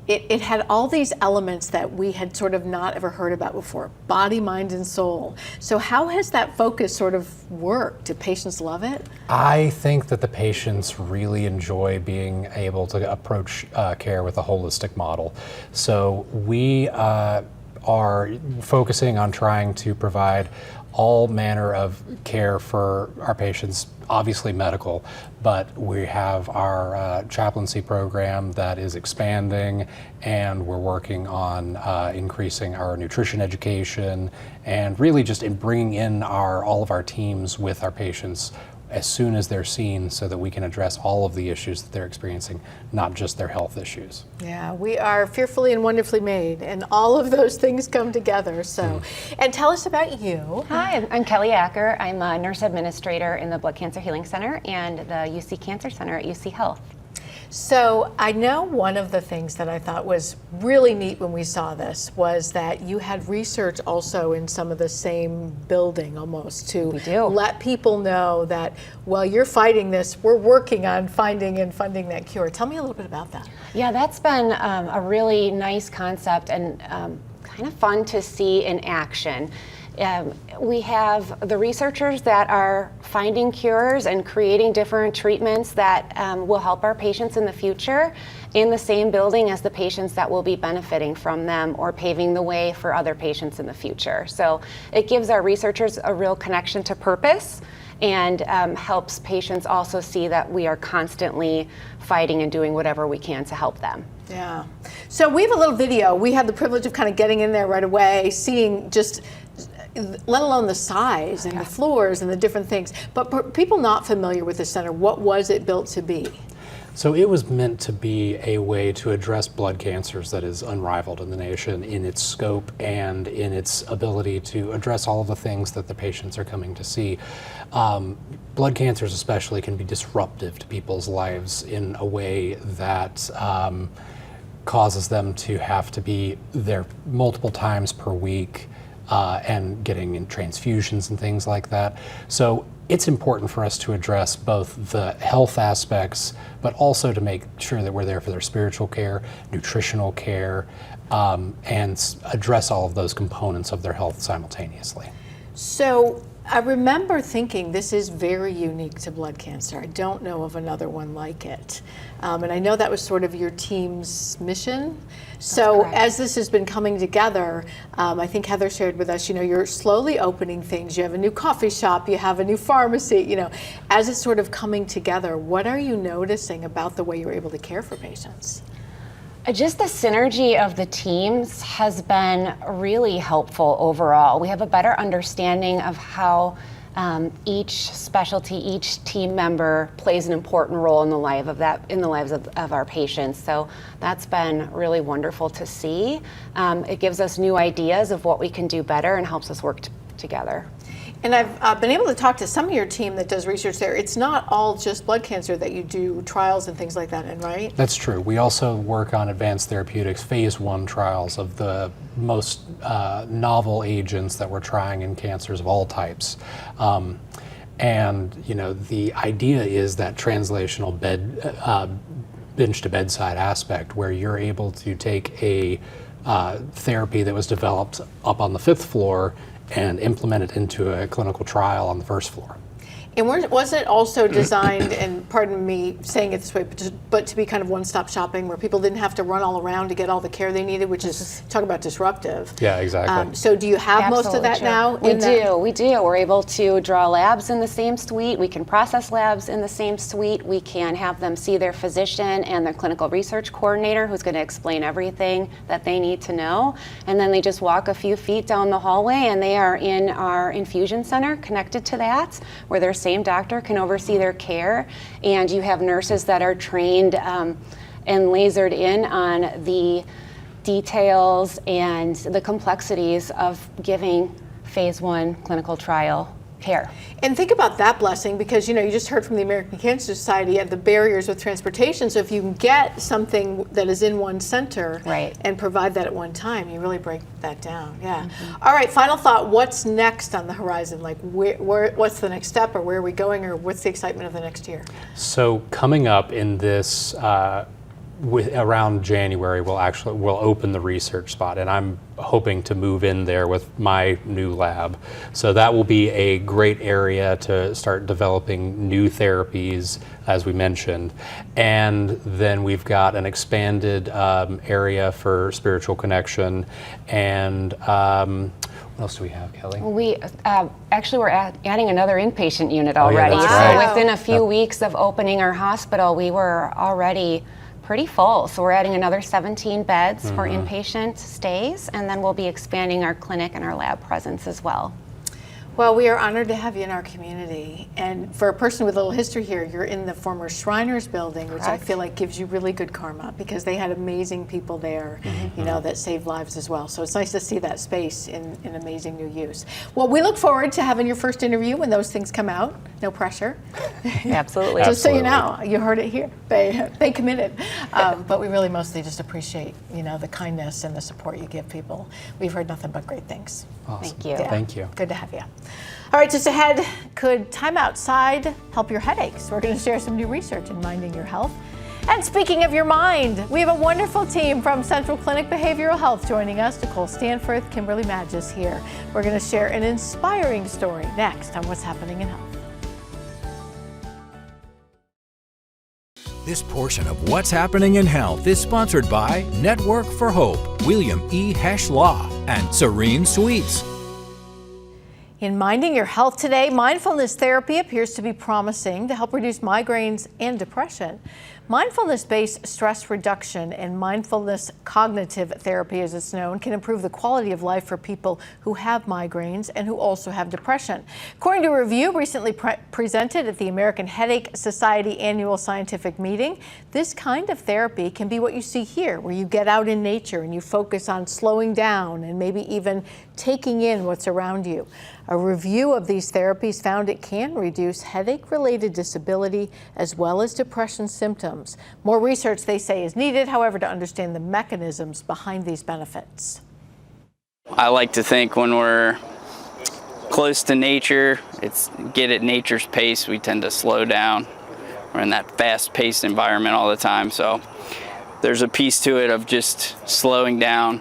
it had all these elements that we had sort of not ever heard about before: body, mind, and soul. So how has that focus sort of worked? Do patients love it? I think that the patients really enjoy being able to approach care with a holistic model. So we are focusing on trying to provide all manner of care for our patients, obviously medical, but we have our chaplaincy program that is expanding, and we're working on increasing our nutrition education and really just in bringing in all of our teams with our patients as soon as they're seen so that we can address all of the issues that they're experiencing, not just their health issues. Yeah, we are fearfully and wonderfully made, and all of those things come together. So, and tell us about you. Hi, I'm Kelly Acker. I'm a nurse administrator in the Blood Cancer Healing Center and the UC Cancer Center at UC Health. So I know one of the things that I thought was really neat when we saw this was that you had research also in some of the same building almost to let people know that while you're fighting this, we're working on finding and funding that cure. Tell me a little bit about that. Yeah, that's been a really nice concept and kind of fun to see in action. We have the researchers that are finding cures and creating different treatments that will help our patients in the future in the same building as the patients that will be benefiting from them or paving the way for other patients in the future. So it gives our researchers a real connection to purpose and helps patients also see that we are constantly fighting and doing whatever we can to help them. Yeah. So we have a little video. We had the privilege of kind of getting in there right away, seeing just, let alone the size and the floors and the different things. But for people not familiar with the center, what was it built to be? So it was meant to be a way to address blood cancers that is unrivaled in the nation in its scope and in its ability to address all of the things that the patients are coming to see. Blood cancers especially can be disruptive to people's lives in a way that causes them to have to be there multiple times per week and getting in transfusions and things like that. So it's important for us to address both the health aspects, but also to make sure that we're there for their spiritual care, nutritional care, and address all of those components of their health simultaneously. So I remember thinking this is very unique to blood cancer. I don't know of another one like it. And I know that was sort of your team's mission. So as this has been coming together, I think Heather shared with us, you're slowly opening things. You have a new coffee shop, you have a new pharmacy, as it's sort of coming together, what are you noticing about the way you're able to care for patients? Just the synergy of the teams has been really helpful overall. We have a better understanding of how each specialty, each team member plays an important role in the lives of our patients. So that's been really wonderful to see. It gives us new ideas of what we can do better and helps us work together. And I've been able to talk to some of your team that does research there. It's not all just blood cancer that you do trials and things like that in, right? That's true. We also work on advanced therapeutics phase 1 trials of the most novel agents that we're trying in cancers of all types. And the idea is that translational bench to bedside aspect where you're able to take a therapy that was developed up on the 5th floor and implement it into a clinical trial on the 1st floor. And was it also designed, and pardon me saying it this way, but to be kind of one-stop shopping where people didn't have to run all around to get all the care they needed, which is, talk about disruptive. Yeah, exactly. So do you have most of that now? We do. We're able to draw labs in the same suite. We can process labs in the same suite. We can have them see their physician and their clinical research coordinator who's going to explain everything that they need to know. And then they just walk a few feet down the hallway and they are in our infusion center connected to that, where their same doctor can oversee their care, and you have nurses that are trained and lasered in on the details and the complexities of giving phase 1 clinical trial care. And think about that blessing, because you just heard from the American Cancer Society at the barriers with transportation. So if you can get something that is in one center and provide that at one time, you really break that down. Yeah. All right, final thought, what's next on the horizon? Like what's the next step, or where are we going, or what's the excitement of the next year? So coming up in this around January, we'll open the research spot, and I'm hoping to move in there with my new lab. So that will be a great area to start developing new therapies, as we mentioned. And then we've got an expanded area for spiritual connection. And what else do we have, Kelly? We actually we're adding another inpatient unit already. Oh, yeah, that's right. So within a few weeks of opening our hospital, we were already pretty full. So we're adding another 17 beds for inpatient stays, and then we'll be expanding our clinic and our lab presence as well. Well, we are honored to have you in our community. And for a person with a little history here, you're in the former Shriners building, which I feel like gives you really good karma, because they had amazing people there, that saved lives as well. So it's nice to see that space in amazing new use. Well, we look forward to having your first interview when those things come out. No pressure. Absolutely. Just so you know, you heard it here. They committed. But we really mostly just appreciate, the kindness and the support you give people. We've heard nothing but great things. Awesome. Thank you. Yeah. Thank you. Good to have you. All right, just ahead, could time outside help your headaches? We're going to share some new research in minding your health. And speaking of your mind, we have a wonderful team from Central Clinic Behavioral Health joining us. Nicole Stanforth, Kimberly Magis here. We're going to share an inspiring story next on What's Happening in Health. This portion of What's Happening in Health is sponsored by Network for Hope, William E. Hesch Law, and Serene Sweets. In Minding Your Health today, mindfulness therapy appears to be promising to help reduce migraines and depression. Mindfulness-based stress reduction and mindfulness cognitive therapy, as it's known, can improve the quality of life for people who have migraines and who also have depression. According to a review recently presented at the American Headache Society annual scientific meeting, this kind of therapy can be what you see here, where you get out in nature and you focus on slowing down and maybe even taking in what's around you. A review of these therapies found it can reduce headache-related disability as well as depression symptoms. More research, they say, is needed, however, to understand the mechanisms behind these benefits. I like to think when we're close to nature, get at nature's pace, we tend to slow down. We're in that fast-paced environment all the time, so there's a piece to it of just slowing down.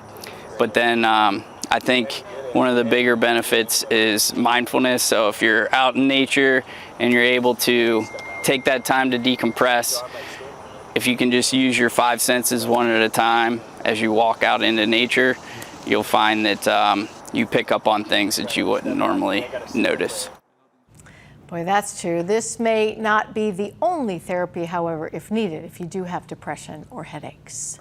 But then I think one of the bigger benefits is mindfulness. So if you're out in nature and you're able to take that time to decompress, if you can just use your 5 senses one at a time as you walk out into nature, you'll find that you pick up on things that you wouldn't normally notice. Boy, that's true. This may not be the only therapy, however, if needed, if you do have depression or headaches.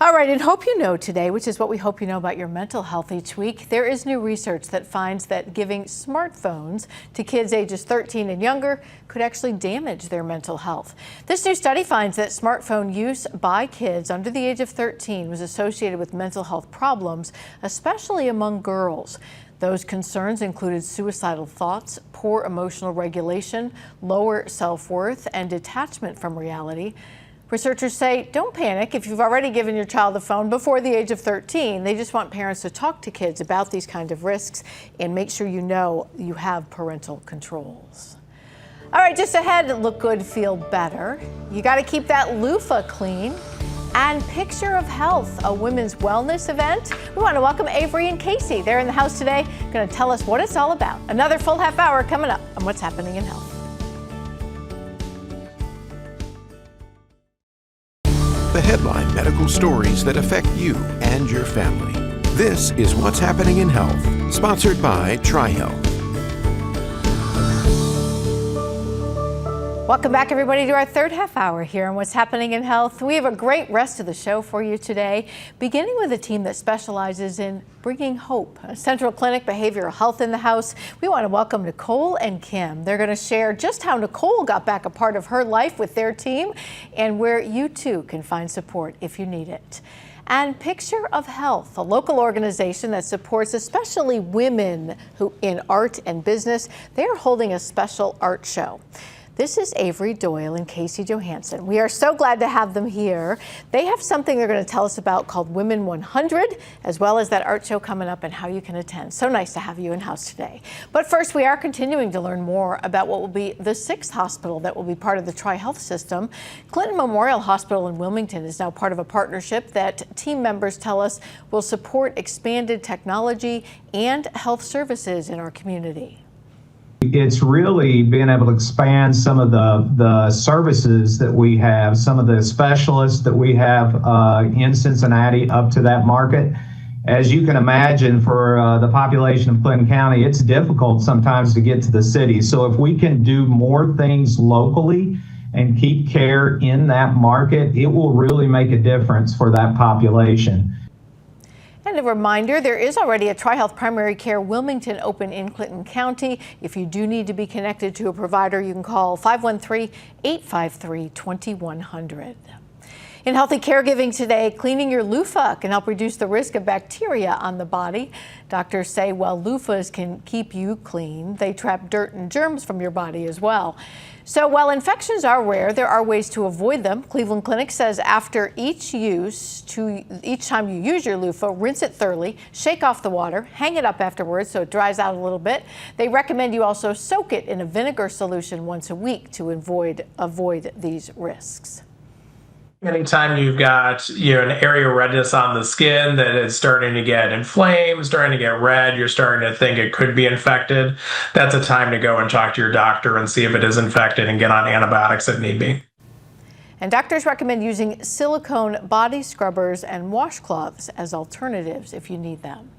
All right, and Hope You Know today, which is what we hope you know about your mental health each week, there is new research that finds that giving smartphones to kids ages 13 and younger could actually damage their mental health. This new study finds that smartphone use by kids under the age of 13 was associated with mental health problems, especially among girls. Those concerns included suicidal thoughts, poor emotional regulation, lower self-worth, and detachment from reality. Researchers say, don't panic if you've already given your child a phone before the age of 13. They just want parents to talk to kids about these kind of risks and make sure you know you have parental controls. All right, just ahead, look good, feel better. You got to keep that loofah clean. And Picture of Health, a women's wellness event. We want to welcome Avery and Casey. They're in the house today, going to tell us what it's all about. Another full half hour coming up on What's Happening in Health. The headline medical stories that affect you and your family. This is What's Happening in Health, sponsored by TriHealth. Welcome back, everybody, to our third half hour here on What's Happening in Health. We have a great rest of the show for you today, beginning with a team that specializes in bringing hope. Central Clinic Behavioral Health in the house. We want to welcome Nicole and Kim. They're going to share just how Nicole got back a part of her life with their team and where you too can find support if you need it. And Picture of Health, a local organization that supports especially women who in art and business. They are holding a special art show. This is Avery Doyle and Casey Johansson. We are so glad to have them here. They have something they're going to tell us about called Women 100, as well as that art show coming up and how you can attend. So nice to have you in-house today. But first, we are continuing to learn more about what will be the 6th hospital that will be part of the TriHealth system. Clinton Memorial Hospital in Wilmington is now part of a partnership that team members tell us will support expanded technology and health services in our community. It's really being able to expand some of the services that we have, some of the specialists that we have in Cincinnati up to that market. As you can imagine, for the population of Clinton County, it's difficult sometimes to get to the city. So if we can do more things locally and keep care in that market, it will really make a difference for that population. And a reminder, there is already a TriHealth Primary Care Wilmington open in Clinton County. If you do need to be connected to a provider, you can call 513-853-2100. In Healthy Caregiving today, cleaning your loofah can help reduce the risk of bacteria on the body. Doctors say while loofahs can keep you clean, they trap dirt and germs from your body as well. So while infections are rare, there are ways to avoid them. Cleveland Clinic says after each time you use your loofah, rinse it thoroughly, shake off the water, hang it up afterwards so it dries out a little bit. They recommend you also soak it in a vinegar solution once a week to avoid these risks. Anytime you've got an area of redness on the skin that is starting to get inflamed, starting to get red, you're starting to think it could be infected, that's a time to go and talk to your doctor and see if it is infected and get on antibiotics if need be. And doctors recommend using silicone body scrubbers and washcloths as alternatives if you need them.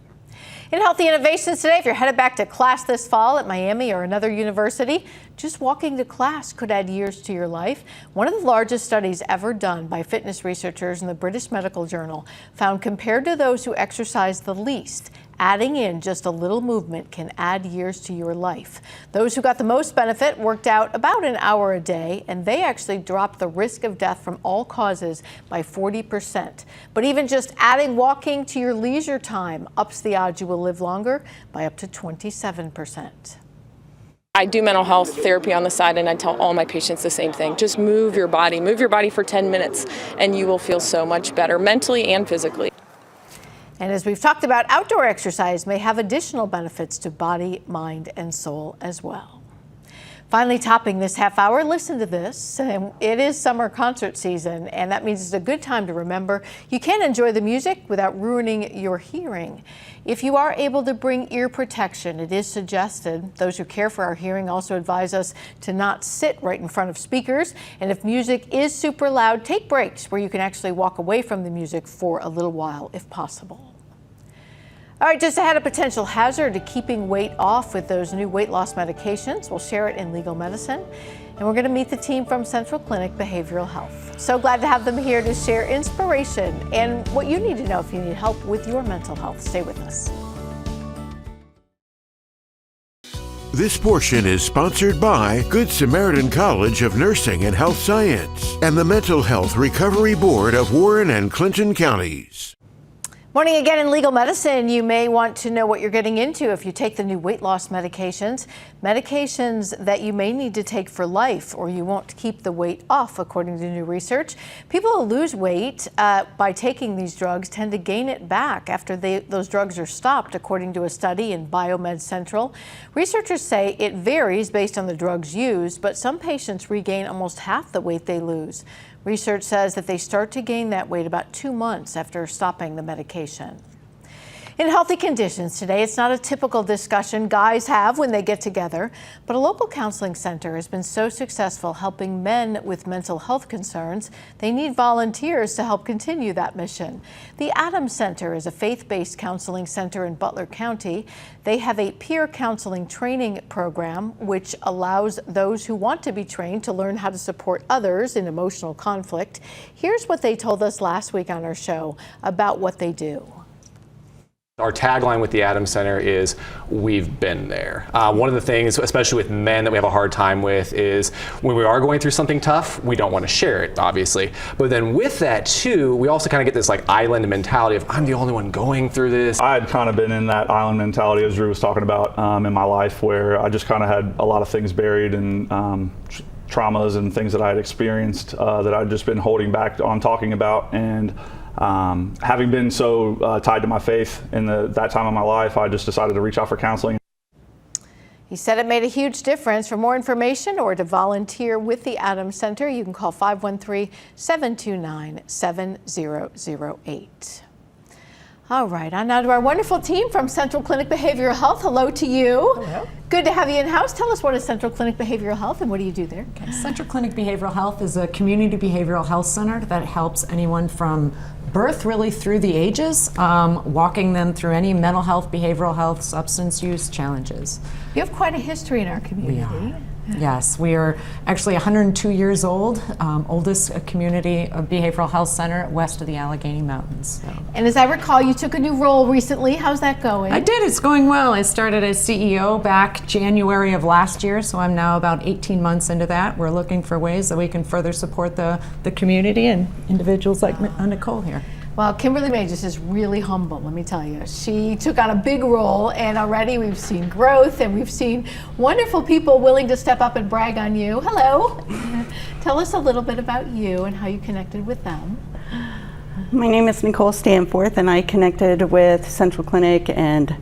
In Healthy Innovations today, if you're headed back to class this fall at Miami or another university, just walking to class could add years to your life. One of the largest studies ever done by fitness researchers in the British Medical Journal found compared to those who exercise the least, adding in just a little movement can add years to your life. Those who got the most benefit worked out about an hour a day, and they actually dropped the risk of death from all causes by 40%. But even just adding walking to your leisure time ups the odds you will live longer by up to 27%. I do mental health therapy on the side, and I tell all my patients the same thing. Just move your body for 10 minutes, and you will feel so much better mentally and physically. And as we've talked about, outdoor exercise may have additional benefits to body, mind, and soul as well. Finally, topping this half hour, listen to this. It is summer concert season, and that means it's a good time to remember you can enjoy the music without ruining your hearing. If you are able to bring ear protection, it is suggested. Those who care for our hearing also advise us to not sit right in front of speakers. And if music is super loud, take breaks where you can actually walk away from the music for a little while if possible. All right, just ahead, a potential hazard to keeping weight off with those new weight loss medications. We'll share it in legal medicine. And we're going to meet the team from Central Clinic Behavioral Health. So glad to have them here to share inspiration and what you need to know if you need help with your mental health. Stay with us. This portion is sponsored by Good Samaritan College of Nursing and Health Science and the Mental Health Recovery Board of Warren and Clinton Counties. Morning again in legal medicine. You may want to know what you're getting into if you take the new weight loss medications that you may need to take for life, or you won't keep the weight off, according to new research. People who lose weight by taking these drugs tend to gain it back after those drugs are stopped, according to a study in Biomed Central. Researchers say it varies based on the drugs used, but some patients regain almost half the weight they lose. Research says that they start to gain that weight about 2 months after stopping the medication. In Healthy Conditions today, it's not a typical discussion guys have when they get together, but a local counseling center has been so successful helping men with mental health concerns, they need volunteers to help continue that mission. The Adams Center is a faith-based counseling center in Butler County. They have a peer counseling training program, which allows those who want to be trained to learn how to support others in emotional conflict. Here's what they told us last week on our show about what they do. Our tagline with the Adams Center is, we've been there. One of the things, especially with men, that we have a hard time with is when we are going through something tough, we don't want to share it, obviously. But then with that too, we also kind of get this like island mentality of, I'm the only one going through this. I had kind of been in that island mentality, as Drew was talking about, in my life, where I just kind of had a lot of things buried and traumas and things that I had experienced that I'd just been holding back on talking about. And having been so tied to my faith in that time of my life, I just decided to reach out for counseling. He said it made a huge difference. For more information or to volunteer with the Adams Center, you can call 513-729-7008. All right, on now to our wonderful team from Central Clinic Behavioral Health. Hello to you. Hello. Good to have you in-house. Tell us, what is Central Clinic Behavioral Health and what do you do there? Okay. Central Clinic Behavioral Health is a community behavioral health center that helps anyone from birth really through the ages, walking them through any mental health, behavioral health, substance use challenges. You have quite a history in our community. We are. Yes, we are actually 102 years old, oldest community behavioral health center west of the Allegheny Mountains. So. And as I recall, you took a new role recently. How's that going? I did. It's going well. I started as CEO back January of last year, so I'm now about 18 months into that. We're looking for ways that we can further support the community and individuals like Nicole here. Well, Kimberly Majors is really humble, let me tell you. She took on a big role, and already we've seen growth, and we've seen wonderful people willing to step up and brag on you. Hello. Tell us a little bit about you and how you connected with them. My name is Nicole Stanforth, and I connected with Central Clinic and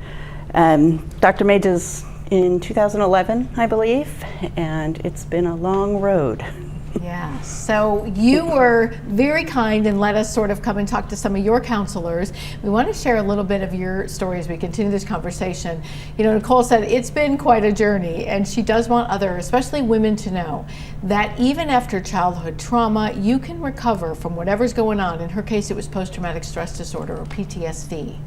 Dr. Majors in 2011, I believe, and it's been a long road. Yeah, so you were very kind and let us sort of come and talk to some of your counselors. We want to share a little bit of your story as we continue this conversation. You know, Nicole said it's been quite a journey, and she does want others, especially women, to know that even after childhood trauma, you can recover from whatever's going on. In her case, it was post-traumatic stress disorder, or PTSD.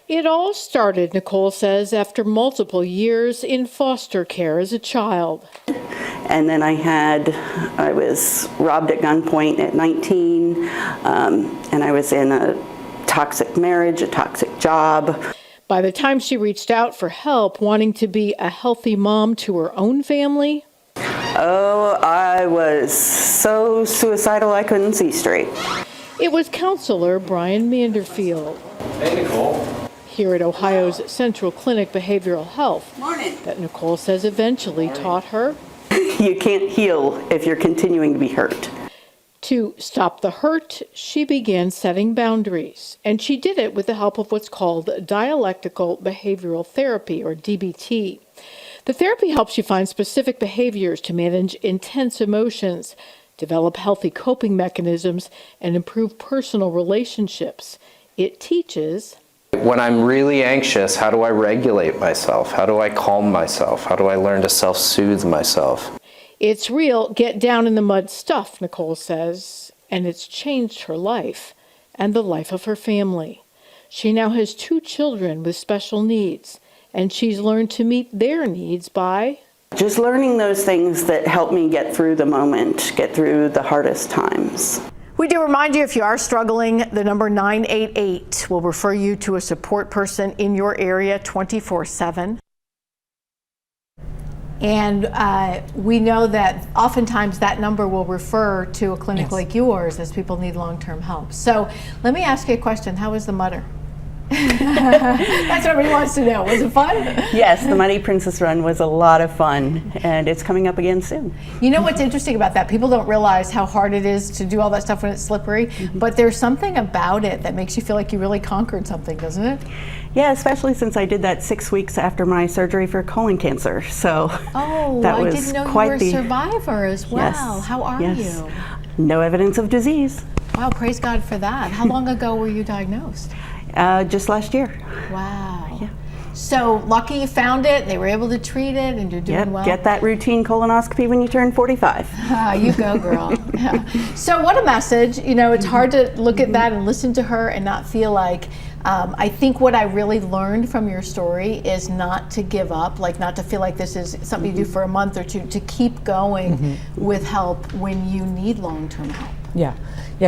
It all started, Nicole says, after multiple years in foster care as a child. And then I was robbed at gunpoint at 19, and I was in a toxic marriage, a toxic job. By the time she reached out for help, wanting to be a healthy mom to her own family, oh, I was so suicidal I couldn't see straight. It was counselor Brian Manderfield. Hey, Nicole. Here at Ohio's Central Clinic Behavioral Health, that Nicole says eventually taught her you can't heal if you're continuing to be hurt. To stop the hurt, she began setting boundaries, and she did it with the help of what's called dialectical behavioral therapy, or DBT. The therapy helps you find specific behaviors to manage intense emotions, develop healthy coping mechanisms, and improve personal relationships. It teaches when I'm really anxious, how do I regulate myself? How do I calm myself? How do I learn to self-soothe myself? It's real get down in the mud stuff, Nicole says, and it's changed her life and the life of her family. She now has 2 children with special needs, and she's learned to meet their needs by just learning those things that help me get through the moment, get through the hardest times. We do remind you, if you are struggling, the number 988 will refer you to a support person in your area 24/7. And we know that oftentimes that number will refer to a clinic like yours as people need long-term help. So let me ask you a question. How was the mutter? That's what everybody wants to know. Was it fun? Yes, the Muddy Princess Run was a lot of fun, and it's coming up again soon. You know what's interesting about that? People don't realize how hard it is to do all that stuff when it's slippery, but there's something about it that makes you feel like you really conquered something, doesn't it? Yeah, especially since I did that 6 weeks after my surgery for colon cancer. So that I was didn't know you quite were a survivor as well. Yes, How are yes. you? No evidence of disease. Wow, praise God for that. How long ago were you diagnosed? Just last year. Wow. Yeah. So lucky you found it, they were able to treat it, and you're doing well. Get that routine colonoscopy when you turn 45. You go, girl. Yeah. So what a message. You know, it's hard to look at that and listen to her and not feel like, I think what I really learned from your story is not to give up, like not to feel like this is something you do for a month or two, to keep going with help when you need long-term help. Yeah,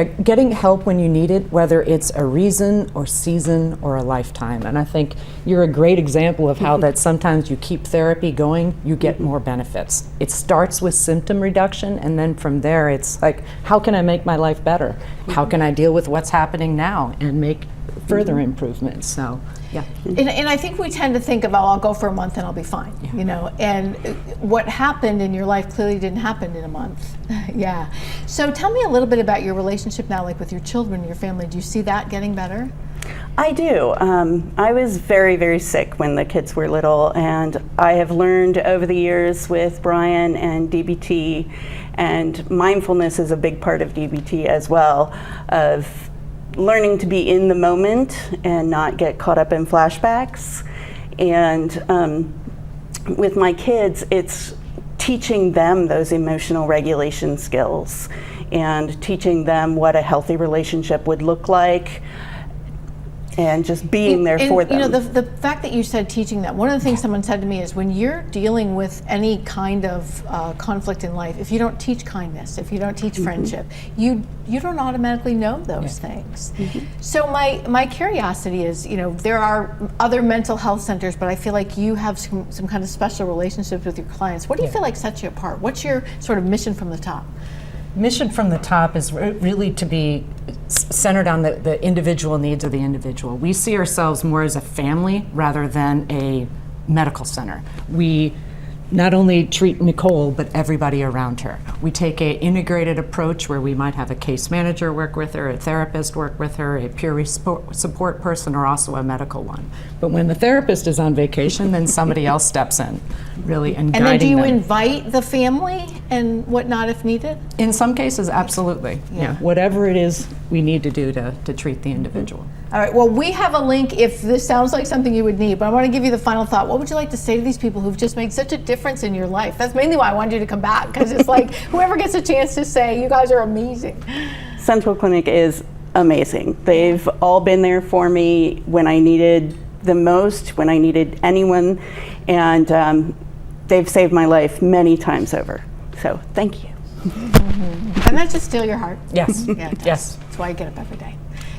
getting help when you need it, whether it's a reason or season or a lifetime. And I think you're a great example of how that sometimes you keep therapy going, you get more benefits. It starts with symptom reduction, and then from there it's like, how can I make my life better? How can I deal with what's happening now and make further improvements? So, yeah. And I think we tend to think of, oh, I'll go for a month and I'll be fine, you know, and what happened in your life clearly didn't happen in a month. Yeah. So tell me a little bit about your relationship now, like with your children, your family. Do you see that getting better? I do. I was very, very sick when the kids were little, and I have learned over the years with Brian and DBT, and mindfulness is a big part of DBT as well, of learning to be in the moment and not get caught up in flashbacks. And with my kids, it's teaching them those emotional regulation skills and teaching them what a healthy relationship would look like, and just being there for them. You know, the fact that you said teaching that, one of the things someone said to me is, when you're dealing with any kind of conflict in life, if you don't teach kindness, if you don't teach friendship, you don't automatically know those things. So my curiosity is, you know, there are other mental health centers, but I feel like you have some kind of special relationships with your clients. What do you feel like sets you apart? What's your sort of mission from the top? Mission from the top is really to be centered on the individual needs of the individual. We see ourselves more as a family rather than a medical center. We not only treat Nicole, but everybody around her. We take an integrated approach where we might have a case manager work with her, a therapist work with her, a peer support person, or also a medical one. But when the therapist is on vacation, then somebody else steps in, really, and guiding them. And then do you invite the family and whatnot if needed? In some cases, absolutely. Yeah. Whatever it is we need to do to treat the individual. All right, well, we have a link if this sounds like something you would need, but I want to give you the final thought. What would you like to say to these people who've just made such a difference in your life? That's mainly why I wanted you to come back, because it's like whoever gets a chance to say, you guys are amazing. Central Clinic is amazing. They've all been there for me when I needed the most, when I needed anyone, and they've saved my life many times over. So thank you. Doesn't that just steal your heart? Yes. Yeah, yes. That's why I get up every day.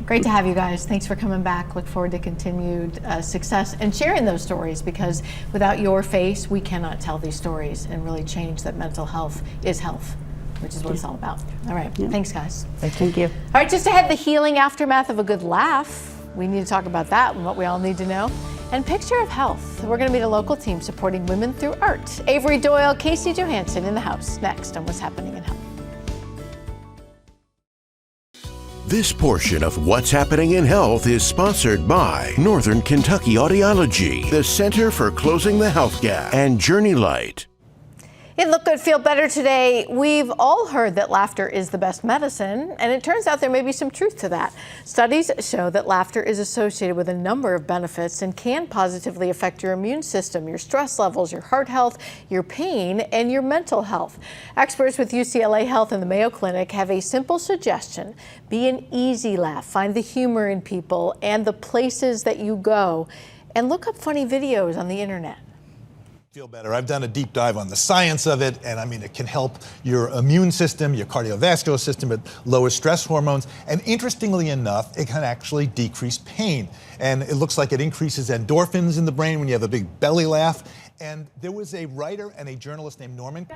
Great to have you guys. Thanks for coming back. Look forward to continued success and sharing those stories, because without your face, we cannot tell these stories and really change that mental health is health, which is what it's all about. All right. Yeah. Thanks, guys. Thank you. All right. Just ahead, the healing aftermath of a good laugh. We need to talk about that and what we all need to know. And Picture of Health. We're going to meet a local team supporting women through art. Avery Doyle, Casey Johansson in the house next on What's Happening in Health. This portion of What's Happening in Health is sponsored by Northern Kentucky Audiology, the Center for Closing the Health Gap, and Journey Light. In Look Good, Feel Better today, we've all heard that laughter is the best medicine, and it turns out there may be some truth to that. Studies show that laughter is associated with a number of benefits and can positively affect your immune system, your stress levels, your heart health, your pain, and your mental health. Experts with UCLA Health and the Mayo Clinic have a simple suggestion. Be an easy laugh. Find the humor in people and the places that you go, and look up funny videos on the internet. Feel better. I've done a deep dive on the science of it, and I mean, it can help your immune system, your cardiovascular system, it lowers stress hormones, and interestingly enough, it can actually decrease pain. And it looks like it increases endorphins in the brain when you have a big belly laugh. And there was a writer and a journalist named Norman.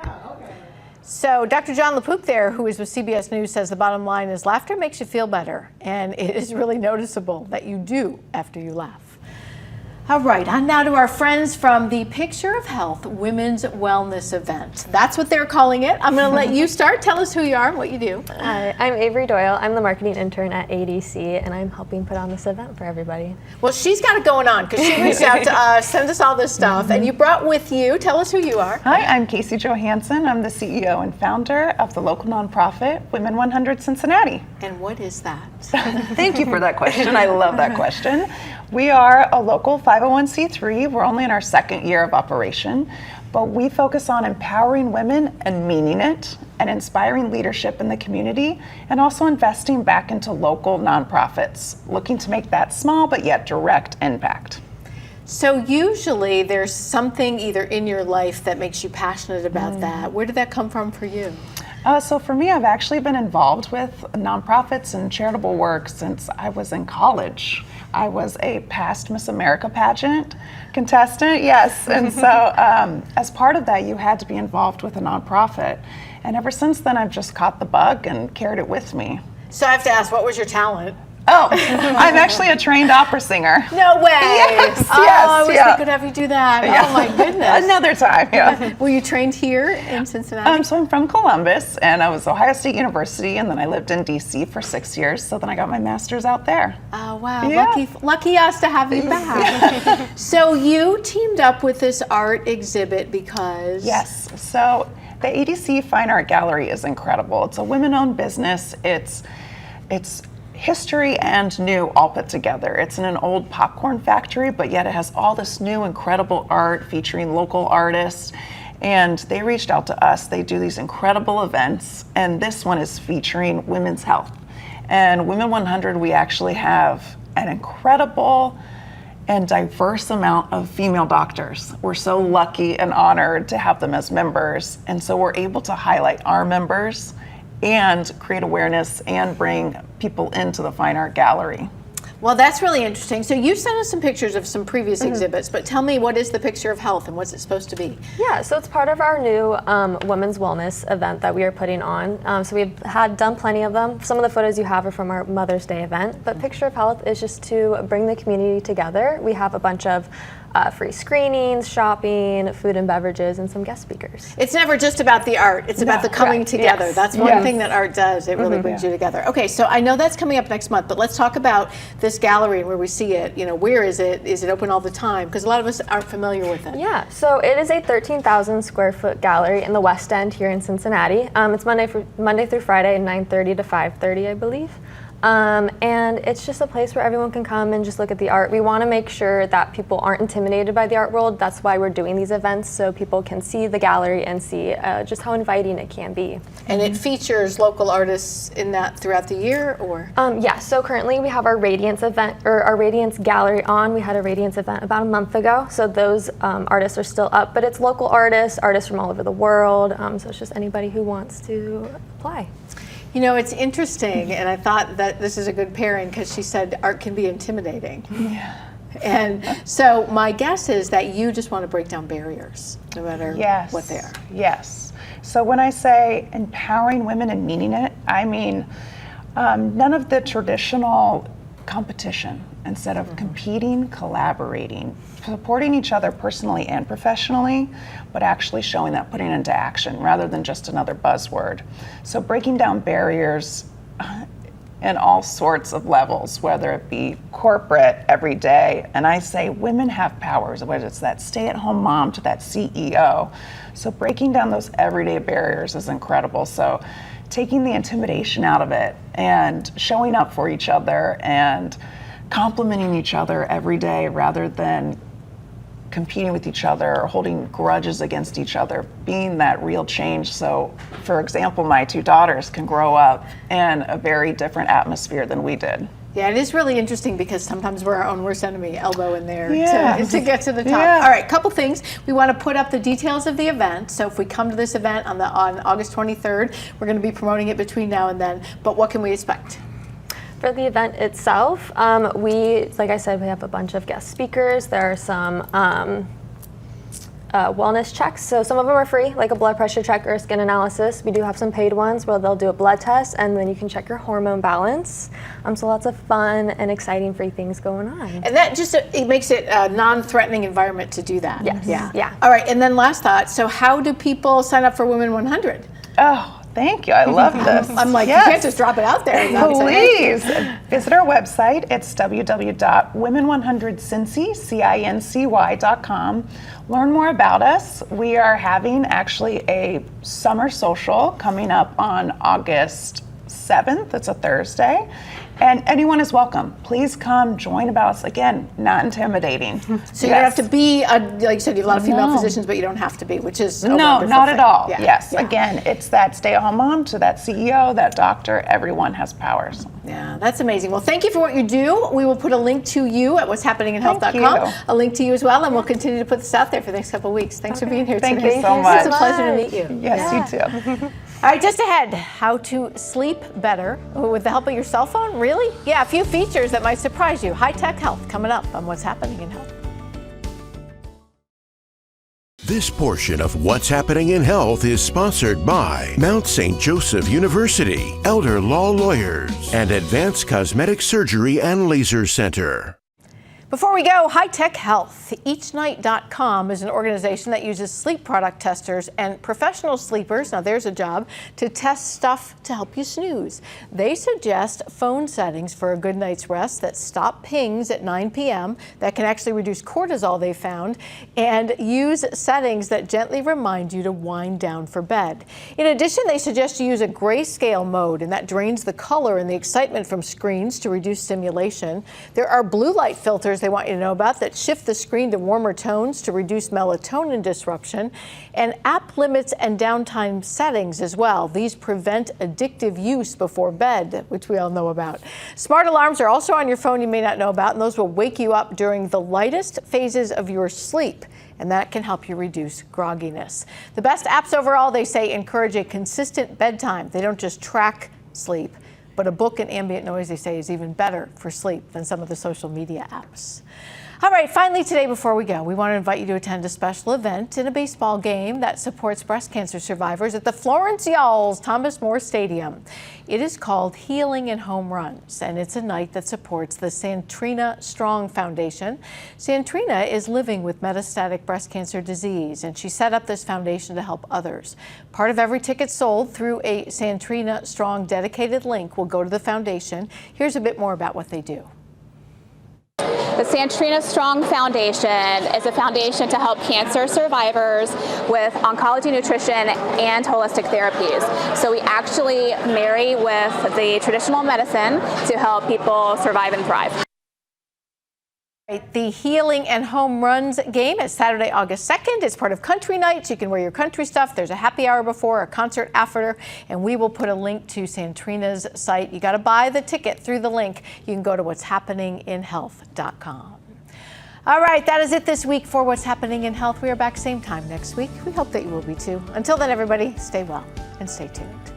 So Dr. John LaPook there, who is with CBS News, says the bottom line is laughter makes you feel better, and it is really noticeable that you do after you laugh. All right, on now to our friends from the Picture of Health Women's Wellness Event. That's what they're calling it. I'm going to let you start. Tell us who you are and what you do. Hi, I'm Avery Doyle. I'm the marketing intern at ADC, and I'm helping put on this event for everybody. Well, she's got it going on because she reached out to us, sent us all this stuff, and you brought with you. Tell us who you are. Hi, I'm Casey Johansson. I'm the CEO and founder of the local nonprofit Women 100 Cincinnati. And what is that? Thank you for that question. I love that question. We are a local 501c3. We're only in our second year of operation, but we focus on empowering women and meaning it, and inspiring leadership in the community, and also investing back into local nonprofits, looking to make that small but yet direct impact. So usually there's something either in your life that makes you passionate about that. Where did that come from for you? So for me, I've actually been involved with nonprofits and charitable work since I was in college. I was a past Miss America pageant contestant, yes. And so as part of that, you had to be involved with a nonprofit. And ever since then, I've just caught the bug and carried it with me. So I have to ask, what was your talent? Oh, I'm actually a trained opera singer. No way. Yes, oh, yes, I wish yeah. we could have you do that. Yeah. Oh my goodness. Another time, yeah. Were you trained here in Cincinnati? So I'm from Columbus, and I was Ohio State University, and then I lived in DC for 6 years, so then I got my master's out there. Oh, wow. Yeah. Lucky us to have you back. So you teamed up with this art exhibit because... Yes. So the ADC Fine Art Gallery is incredible. It's a women-owned business. It's history and new all put together. It's in an old popcorn factory, but yet it has all this new incredible art featuring local artists. And they reached out to us. They do these incredible events, and this one is featuring women's health. And Women 100, we actually have an incredible and diverse amount of female doctors. We're so lucky and honored to have them as members. And so we're able to highlight our members and create awareness and bring people into the Fine Art Gallery. Well, that's really interesting. So you sent us some pictures of some previous exhibits, but tell me, what is the Picture of Health and what's it supposed to be? Yeah, so it's part of our new women's wellness event that we are putting on. So we've done plenty of them. Some of the photos you have are from our Mother's Day event, but Picture of Health is just to bring the community together. We have a bunch of free screenings, shopping, food and beverages, and some guest speakers. It's never just about the art. It's about the coming together. Yes. That's one thing that art does. It really brings you together. Okay, so I know that's coming up next month, but let's talk about this gallery and where we see it. You know, where is it? Is it open all the time? Because a lot of us aren't familiar with it. Yeah, so it is a 13,000 square foot gallery in the West End here in Cincinnati. It's Monday through Friday, 9:30 to 5:30, I believe. And it's just a place where everyone can come and just look at the art. We want to make sure that people aren't intimidated by the art world. That's why we're doing these events, so people can see the gallery and see just how inviting it can be. And it features local artists in that throughout the year, or? Yeah, so currently we have our Radiance event, or our Radiance gallery on. We had a Radiance event about a month ago, so those artists are still up, but it's local artists from all over the world, so it's just anybody who wants to apply. You know, it's interesting, and I thought that this is a good pairing because she said art can be intimidating. Yeah. And so my guess is that you just want to break down barriers, no matter what they are. Yes. So when I say empowering women and meaning it, I mean none of the traditional competition. Instead of competing, collaborating, supporting each other personally and professionally, but actually showing that, putting it into action rather than just another buzzword. So breaking down barriers in all sorts of levels, whether it be corporate, everyday, and I say women have powers, whether it's that stay-at-home mom to that CEO. So breaking down those everyday barriers is incredible. So taking the intimidation out of it and showing up for each other and complimenting each other every day rather than competing with each other or holding grudges against each other, being that real change. So, for example, my two daughters can grow up in a very different atmosphere than we did. Yeah, it is really interesting because sometimes we're our own worst enemy, elbow in there to get to the top. Yeah. All right, couple things. We want to put up the details of the event. So if we come to this event on August 23rd, we're going to be promoting it between now and then. But what can we expect? For the event itself, like I said, we have a bunch of guest speakers. There are some wellness checks. So some of them are free, like a blood pressure check or a skin analysis. We do have some paid ones where they'll do a blood test and then you can check your hormone balance. So lots of fun and exciting free things going on. And that just, it makes it a non-threatening environment to do that. Yes. Yeah. All right, and then last thought. So how do people sign up for Women 100? Oh, thank you. I love this. I'm like, you can't just drop it out there. Please visit our website. It's www.women100cincy.com. Learn more about us. We are having actually a summer social coming up on August 7th. It's a Thursday. And anyone is welcome. Please come join about us. Again, not intimidating. So you don't have to be, like you said, you have a lot of female physicians, but you don't have to be, which is a no, wonderful not thing. at all. Yeah. Yes, Yeah. again, it's that stay-at-home mom to that CEO, that doctor. Everyone has powers. Yeah, that's amazing. Well, thank you for what you do. We will put a link to you at whatshappeninginhealth.com, a link to you as well, and we'll continue to put this out there for the next couple of weeks. Thanks for being here today. Thank you so much. It's a pleasure to meet you. Yes, you too. All right, just ahead, how to sleep better with the help of your cell phone? Really? Yeah, a few features that might surprise you. High-tech health coming up on What's Happening in Health. This portion of What's Happening in Health is sponsored by Mount St. Joseph University, Elder Law Lawyers, and Advanced Cosmetic Surgery and Laser Center. Before we go, High-Tech Health. EachNight.com is an organization that uses sleep product testers and professional sleepers, now there's a job, to test stuff to help you snooze. They suggest phone settings for a good night's rest that stop pings at 9 p.m., that can actually reduce cortisol, they found, and use settings that gently remind you to wind down for bed. In addition, they suggest you use a grayscale mode, and that drains the color and the excitement from screens to reduce stimulation. There are blue light filters they want you to know about that shift the screen to warmer tones to reduce melatonin disruption, and app limits and downtime settings as well. These prevent addictive use before bed, which we all know about. Smart alarms are also on your phone you may not know about, and those will wake you up during the lightest phases of your sleep, and that can help you reduce grogginess. The best apps overall, they say, encourage a consistent bedtime. They don't just track sleep, but a book and ambient noise, they say, is even better for sleep than some of the social media apps. All right, finally today before we go, we want to invite you to attend a special event in a baseball game that supports breast cancer survivors at the Florence Yalls Thomas More Stadium. It is called Healing in Home Runs, and it's a night that supports the Santrina Strong Foundation. Santrina is living with metastatic breast cancer disease, and she set up this foundation to help others. Part of every ticket sold through a Santrina Strong dedicated link will go to the foundation. Here's a bit more about what they do. The Santrina Strong Foundation is a foundation to help cancer survivors with oncology, nutrition, and holistic therapies. So we actually marry with the traditional medicine to help people survive and thrive. The Healing and Home Runs game is Saturday, August 2nd. It's part of Country Nights. You can wear your country stuff. There's a happy hour before, a concert after, and we will put a link to Santrina's site. You got to buy the ticket through the link. You can go to what'shappeninginhealth.com. All right, that is it this week for What's Happening in Health. We are back same time next week. We hope that you will be too. Until then, everybody, stay well and stay tuned.